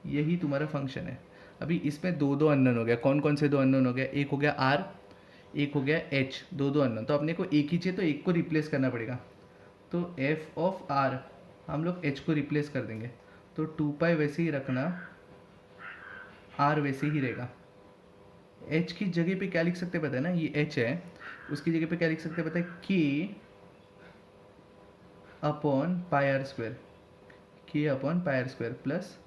यही तुम्हारा फंक्शन है। अभी इसमें दो दो अननोन हो गया। कौन कौन से दो अननोन हो गया? एक हो गया आर, एक हो गया एच, दो दो अननोन। तो अपने को एक ही चाहिए, तो एक को रिप्लेस करना पड़ेगा। तो एफ ऑफ आर हम लोग एच को रिप्लेस कर देंगे, तो 2 पाई वैसे ही रखना, आर वैसे ही रहेगा। एच की जगह पे क्या लिख सकते हैं पता है ना? ये एच है, उसकी जगह पे क्या लिख सकते हैं पता है? के अपॉन पाई r², के upon pi r² plus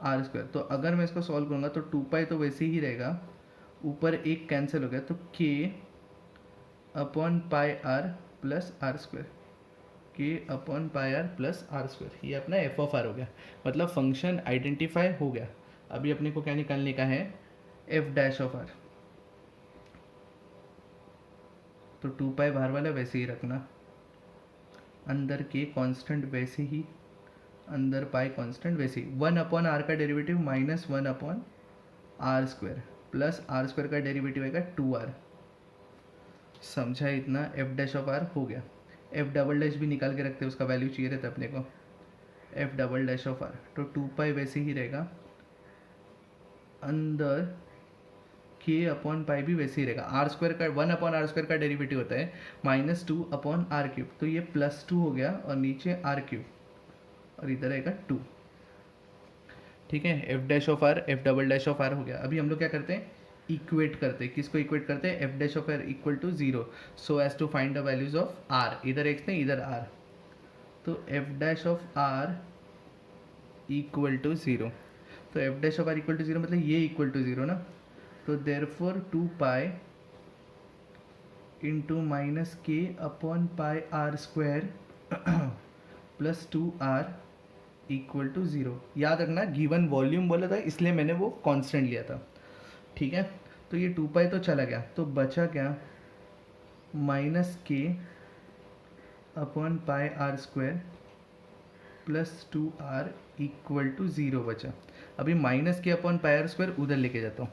r²। तो अगर मैं इसको सॉल्व करूँगा तो 2 पाई तो वैसे ही रहेगा, ऊपर एक कैंसिल हो गया, तो के अपॉन पाई r प्लस r², के अपॉन पाई r प्लस r²। ये अपना एफ ऑफ आर हो गया, मतलब फंक्शन आइडेंटिफाई हो गया। अभी अपने को क्या निकालने का है? F dash of r. तो 2 पाई बाहर वाला वैसे ही रखना, अंदर के कांस्टेंट वैसे ही, अंदर पाई कांस्टेंट वैसे ही। 1/r का derivative minus 1/r² plus r² का डेरिवेटिव आएगा 2r। समझा इतना? एफ डैश ऑफ आर हो गया। एफ डबल डैश भी निकाल के रखते हैं, उसका वैल्यू चाहिए रहता है अपने को। F double dash of r, तो 2 पाई वैसे ही रहेगा, अंदर के अपॉन पाई भी वैसे ही रहेगा। r² का 1/r² का डेरिवेटिव होता है -2/r³, तो ये +2 हो गया और नीचे r³ और इधर आएगा 2। ठीक है, f dash of r f double dash of r हो गया। अभी हम लोग क्या करते हैं? इक्वेट करते हैं। किसको इक्वेट करते हैं? F dash of r equal to 0 so as to find the values of r. इधर एक्स नहीं, इधर आर, तो F dash of r equal to 0। तो F dash of r equal to 0 मतलब ये इक्वल टू 0 ना, तो therefore 2 pi into minus k upon pi r² plus 2r equal to 0। याद रखना गिवन वॉल्यूम बोला था इसलिए मैंने वो कांस्टेंट लिया था। ठीक है, तो ये 2 पाई तो चला गया, तो बचा क्या? Minus k upon pi r² plus 2r equal to 0 बचा। अभी minus k upon pi r² उधर लेके जाता हूँ,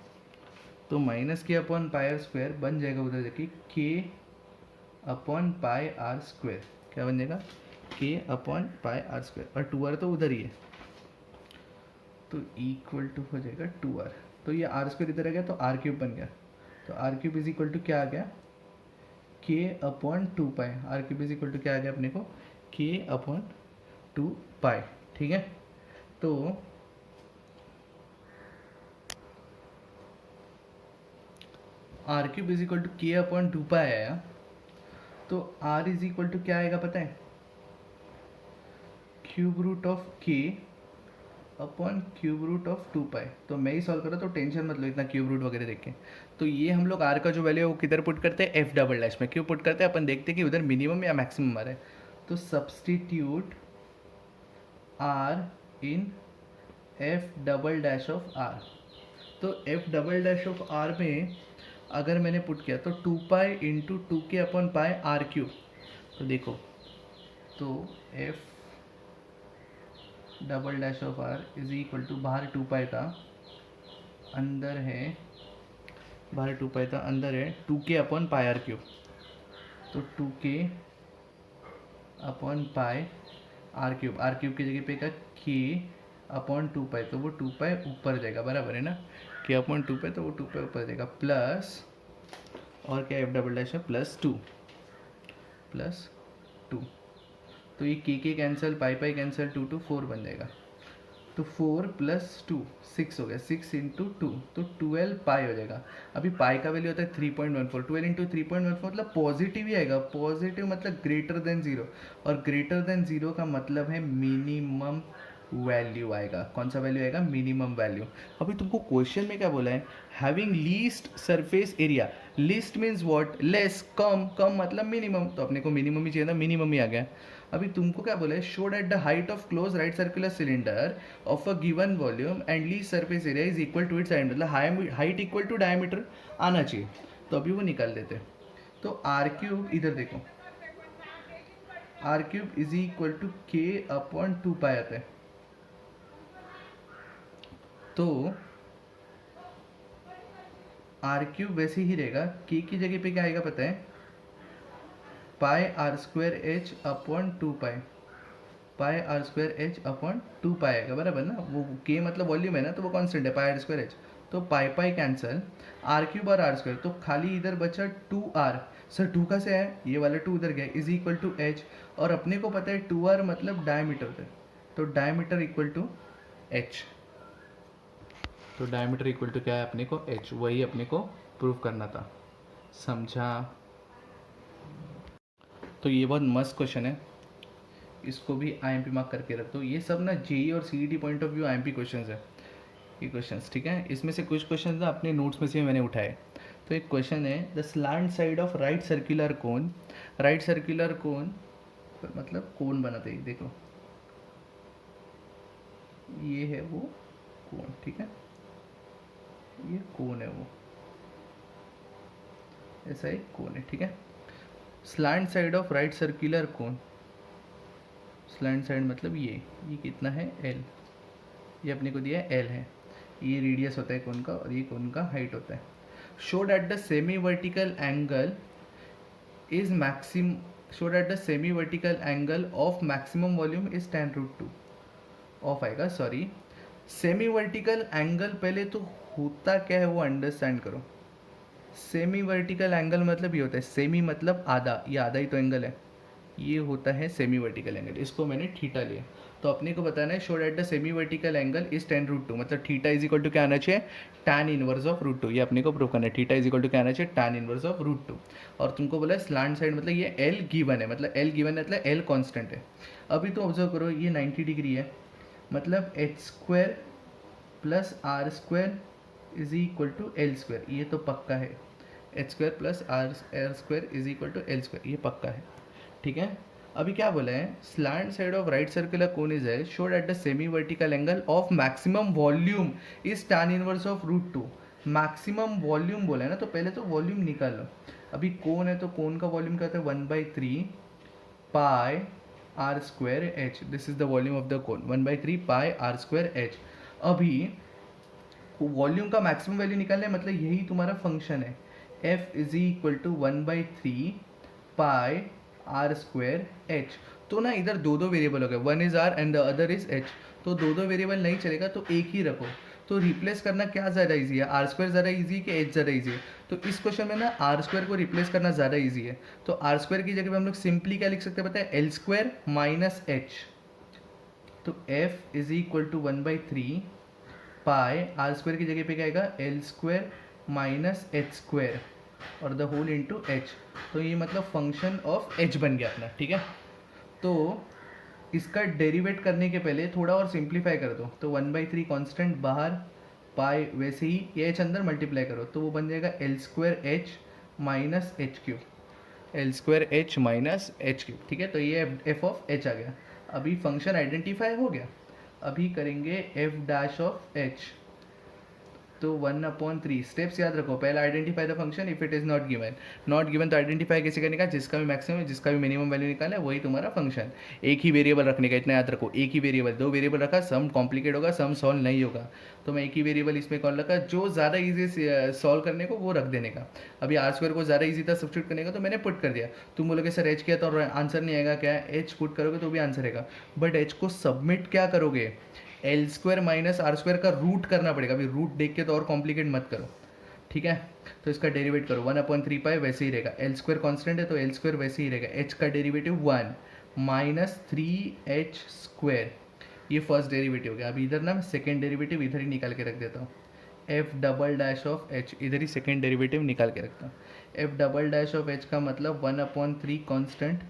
तो minus k upon pi r² बन जाएगा उधर जाके के अपॉन पाई r²। क्या बन जाएगा? के अपॉन पाई r², और 2r तो उधर ही है, तो इक्वल टू हो जाएगा 2r। तो ये r² इधर आ गया, तो r³ बन गया। तो r³ इज इक्वल टू क्या आ गया? K upon 2 pi. r³ is equal to क्या आ गया अपने को? के अपॉन 2 पाई। ठीक है, तो r³ is equal to k upon 2 पाई आया, तो r इज इक्वल टू क्या आएगा पता है? क्यूब रूट ऑफ के अपॉन क्यूब रूट ऑफ 2 पाई। तो मैं ही सॉल्व कर रहा, तो टेंशन मत लो इतना क्यूब रूट वगैरह देख के। तो ये हम लोग r का जो वैल्यू है वो किधर पुट करते हैं? एफ डबल डैश में। क्यों पुट करते हैं? अपन देखते हैं कि उधर मिनिमम या मैक्सिमम आ रहा है, तो substitute r in f double dash of r। तो f double dash of r में अगर मैंने पुट किया तो 2 पाई इंटू 2 के अपॉन पाई r³। तो देखो, तो f double dash of r is equal to, बाहर 2 पाई था, अंदर है, बाहर 2 पाई था, अंदर है 2k अपॉन पाई r³। तो 2k अपॉन पाई r³ की जगह पे का k अपॉन 2 पाई, तो वो 2 पाई ऊपर जाएगा, बराबर है ना? k अपॉन 2 पाई, तो वो 2 पाई ऊपर जाएगा, प्लस और क्या एफ डबल डैश है +2 +2। तो ये के कैंसिल, पाई कैंसिल, 2 2 4 बन जाएगा। तो 4 + 2 6 हो गया, 6 इंटू 2 तो 12 पाई हो जाएगा। अभी पाई का वैल्यू होता है 3.14, 12 इंटू 3.14 मतलब पॉजिटिव ही आएगा। पॉजिटिव मतलब ग्रेटर देन 0, और ग्रेटर देन 0 का मतलब है मिनिमम वैल्यू आएगा। कौन सा वैल्यू आएगा? Minimum value. अभी तुमको क्वेश्चन में क्या बोला है? Having least surface area. Least means what? Less, कम। कम मतलब मिनिमम, तो अपने को मिनिमम ही चाहिए था, मिनिमम ही आ गया। अभी तुमको क्या बोला है? Show that the height of close right circular cylinder of a given volume and least surface area is equal to its diameter, मतलब हाइट इक्वल टू डायमीटर आना चाहिए। तो अभी वो निकाल देते हैं। तो आर क्यूब, इधर देखो, r cube is equal to k upon 2 pi आता है। तो आर क्यूब वैसे ही रहेगा, के की जगह पे क्या आएगा पता है? Pi are square H upon 2 pi, pi are square H upon 2 pi आएगा, बराबर ना? वो के मतलब वॉल्यूम है ना, तो वो कांस्टेंट है, पाई आर स्क्वायर एच। तो pi pi cancel, r cube और आर स्क्वायर, तो खाली इधर बचा 2r। सर 2 का से है, ये वाला 2 उधर गया, इज इक्वल टू एच। और अपने को पता है 2r मतलब डायमीटर है, तो डायमीटर इक्वल टू एच। तो डायमीटर इक्वल टू क्या है अपने को? एच। वही अपने को प्रूव करना था, समझा? तो ये बहुत मस्त क्वेश्चन है, इसको भी आईएमपी मार्क करके रख दो। ये सब ना जेई और CET point of view IMP questions है ये क्वेश्चंस, ठीक है? इसमें से कुछ क्वेश्चंस ना अपने नोट्स में से मैंने उठाए। तो एक क्वेश्चन है, the slant side of right circular cone, right circular कोन मतलब कोन बनाते ही, देखो ये है वो कोन, ठीक है? ये कोन है, वो ऐसा एक कोन है, ठीक है? Slant side of right circular cone, slant side मतलब ये कितना है? एल। ये अपने को दिया है एल है, ये रेडियस होता है कोन का और ये कोन का हाइट होता है। Show that the semi vertical angle is maxim, show that the semi vertical angle of maximum volume is tan√2 of आएगा, सॉरी सेमी वर्टिकल एंगल, पहले तो होता क्या है वो अंडरस्टैंड करो। सेमी वर्टिकल एंगल मतलब ये होता है, सेमी मतलब आधा, ये आधा ही तो एंगल है, ये होता है सेमी वर्टिकल एंगल। इसको मैंने थीटा लिया, तो अपने को बताना है show that the semi vertical angle is tan√2, मतलब थीटा इज इक्वल टू क्या आना चाहिए? tan inverse of √2। ये अपने को प्रूव करना है, थीटा इज इक्वल टू क्या आना चाहिए? tan inverse of √2। और तुमको बोला है स्लैंट साइड मतलब ये एल गिवन है, मतलब एल गिवन है मतलब एल कॉन्स्टेंट है। अभी तो ऑब्जर्व करो, ये 90 डिग्री है, मतलब H square plus R square is equal to L square, ये तो पक्का है। H square plus R square is equal to L square, ये पक्का है, ठीक है? अभी क्या बोला है? Slant side of right circular cone is है show that the semi vertical angle of maximum volume is tan inverse of √2। Maximum volume बोला है ना, तो पहले तो वॉल्यूम निकालो। अभी कोन है तो कोन का वॉल्यूम क्या होता है? 1/3 pi are square H, this is the volume of the cone, 1/3 pi are square H. अभी वॉल्यूम का मैक्सिमम वैल्यू निकालना है, मतलब यही तुम्हारा फंक्शन है, F is equal to 1/3 pi are square H. तो ना इधर दो दो वेरिएबल हो गए, one is R and the other is H, तो दो दो वेरिएबल नहीं चलेगा, तो एक ही रखो। तो रिप्लेस करना क्या ज़्यादा इजी है? आर स्क्वायर ज़्यादा इजी है कि एच ज़्यादा इजी है? तो इस क्वेश्चन में ना आर स्क्वायर को रिप्लेस करना ज़्यादा इजी है, तो आर स्क्वायर की जगह पे हम लोग सिंपली क्या लिख सकते हैं पता है? L square minus H. तो F is equal to 1/3 pi are square की जगह पे क्या आएगा? L square minus H square और द होल इंटू एच। तो ये मतलब फंक्शन ऑफ एच बन गया अपना, ठीक है? तो इसका डेरिवेट करने के पहले थोड़ा और सिंप्लीफाई कर दो, तो 1/3 कॉन्स्टेंट बाहर, पाई वैसे ही, ये एच अंदर मल्टीप्लाई करो, तो वो बन जाएगा L square H minus H cube, L square H minus H cube, ठीक है? तो ये एफ ऑफ एच आ गया। अभी फंक्शन आइडेंटिफाई हो गया, अभी करेंगे एफ डैश ऑफ एच। तो 1/3 स्टेप्स याद रखो। पहला identify the function if it is not given, not given तो आइडेंटिफाई कैसे करने का? जिसका भी मैक्सिमम जिसका भी मिनिमम वैल्यू निकाला है वही तुम्हारा फंक्शन। एक ही वेरिएबल रखने का, इतना याद रखो, एक ही वेरिएबल। दो वेरिएबल रखा सम कॉम्प्लिकेट होगा, सम सॉल्व नहीं होगा, तो मैं एक ही वेरिएबल इसमें कौन रखा जो ज़्यादा ईजी सॉल्व करने को वो रख देने का। अभी आर स्क्वायर को ज़्यादा ईजी था सब्सिट्यूट करने का, तो मैंने पुट कर दिया। तुम बोलोगे सर एच किया तो आंसर नहीं आएगा, क्या एच पुट करोगे तो भी आंसर आएगा, बट एच को सबमिट क्या करोगे? L square minus r square का रूट करना पड़ेगा। अभी रूट देख के तो और कॉम्प्लिकेट मत करो, ठीक है? तो इसका डेरिवेट करो, 1/3 पाई वैसे ही रहेगा, एल स्क्वायर कॉन्स्टेंट है तो एल स्क्वायर वैसे ही रहेगा, एच का डेरिवेटिव 1 माइनस 3h स्क्वायर, ये फर्स्ट डेरिवेटिव हो गया। अभी इधर ना मैं सेकेंड डेरिवेटिव इधर ही निकाल के रख देता हूँ, F double dash of H, इधर ही सेकेंड डेरिवेटिव निकाल के रखता हूँ। F double dash of H का मतलब 1/3 कॉन्स्टेंट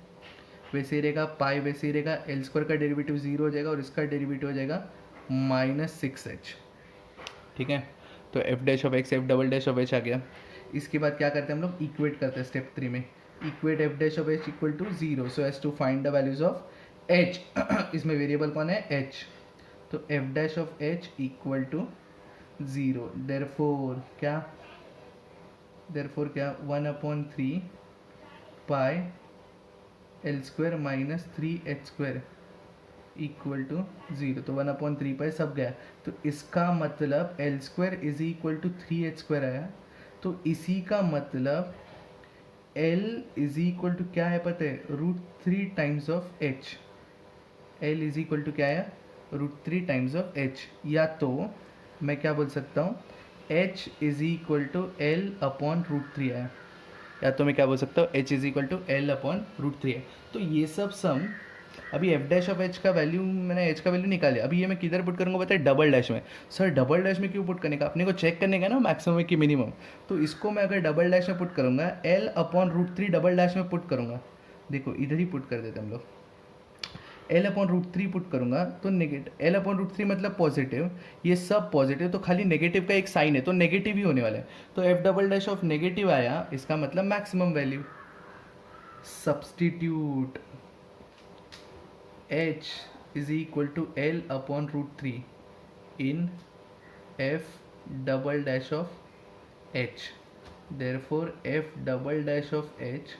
वैसे ही रहेगा, पाई वैसे ही रहेगा, एल स्क्वायर का डेरिवेटिव 0 हो जाएगा और इसका डेरिवेटिव हो जाएगा -6h। ठीक है, तो F dash of X F double dash of H आ गया। इसके बाद क्या करते हैं हम लोग, इक्वेट करते हैं स्टेप 3 में। Equate F dash of h equal to 0 so as to find the values of h. इसमें वेरिएबल कौन है, एच, तो F dash of h equal to 0। Therefore क्या 1/3 pi l square minus 3h² equal to 0। तो 1/3 pi सब गया, तो इसका मतलब l square is equal to 3h² आया। तो इसी का मतलब L इज इक्वल टू क्या है पता है, √3 times of h. L is equal to क्या है, √3 टाइम्स ऑफ एच। या तो मैं क्या बोल सकता हूँ, H is equal to L/√3 आया, या तो मैं क्या बोल सकता हूँ, H is equal to L/√3 है। तो ये सब सम अभी एफ डैश ऑफ एच का वैल्यू, मैंने एच का वैल्यू निकाले, अभी ये मैं किधर पुट करूँगा पता है, डबल डैश में। सर डबल डैश में क्यों पुट करने का, अपने को चेक करने का ना मैक्सिमम की मिनिमम। तो इसको मैं अगर डबल डैश में पुट करूँगा, L/√3 डबल डैश में पुट करूँगा, देखो इधर ही पुट कर देते हम लोग, L/√3 पुट करूँगा तो नेगेटिव, L/√3 मतलब पॉजिटिव, ये सब पॉजिटिव, तो खाली नेगेटिव का एक साइन है तो नेगेटिव ही होने वाला है। तो f double dash of negative आया, इसका मतलब maximum value. Substitute H is equal to L/√3 in f double dash of H. Therefore f double dash of H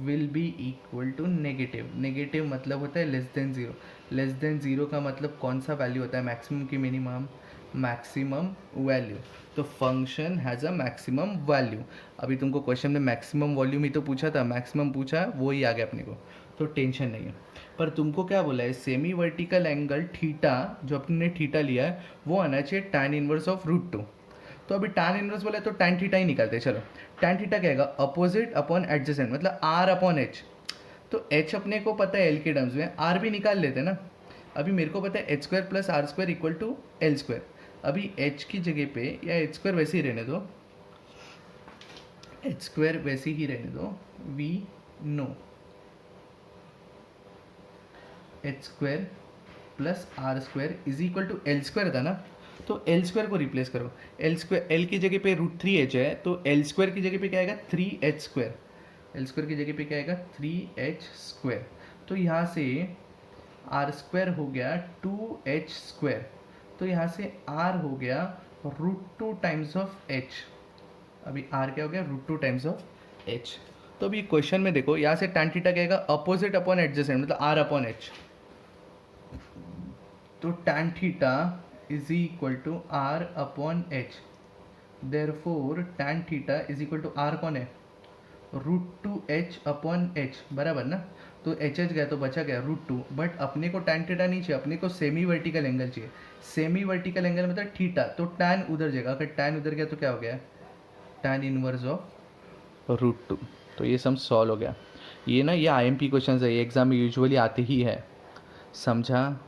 will be equal to negative. Negative मतलब होता है less than zero. Less than zero का मतलब कौन सा value होता है, maximum की मिनिमम, मैक्सिमम वैल्यू। तो function has a maximum value. अभी तुमको क्वेश्चन में मैक्सिमम वॉल्यूम ही तो पूछा था, मैक्सिमम पूछा, वो ही आ गया अपने को, तो टेंशन नहीं है। पर तुमको क्या बोला है, सेमी वर्टिकल एंगल थीटा, जो अपने थीटा लिया है वो आना चाहिए tan इनवर्स ऑफ √2। तो अभी tan इनवर्स बोला है तो tan थीटा ही निकालते हैं। चलो tan थीटा क्या आएगा, अपोजिट अपॉन एडजेसेंट, मतलब R/H। तो H अपने को पता है L के टर्म्स में, R भी निकाल लेते हैं ना। अभी मेरे को पता है h² + r² equal to L²। अभी H की जगह पे, या h² वैसे ही रहने दो, h² वैसे ही रहने दो, we know h² + r² is equal to L² था ना, तो L² को रिप्लेस करो। L की जगह पे √3h है, तो L² की जगह पे क्या आएगा, 3h²। L² की जगह पे क्या आएगा, 3h²। तो यहाँ से r² हो गया 2h², तो यहाँ से r हो गया √2 टाइम्स ऑफ h। अभी r क्या हो गया, √2 टाइम्स ऑफ h। तो अभी क्वेश्चन में देखो, यहाँ से tan थीटा क्या आएगा, अपोजिट अपॉन एडजेसेंट, मतलब R/H। तो tan theta is equal to R/H। Therefore tan theta is equal to R कौन है, √2h/h, बराबर ना। तो एच गया तो बचा गया √2, बट अपने को tan थीटा नहीं चाहिए, अपने को सेमी वर्टिकल एंगल चाहिए। सेमी वर्टिकल एंगल मतलब थीटा, तो tan उधर जाएगा, अगर tan उधर गया तो क्या हो गया, tan इनवर्स ऑफ √2। तो ये सम सॉल्व हो गया। ये ना, ये IMP क्वेश्चन है, ये एग्जाम में यूजुअली आते ही है, समझा।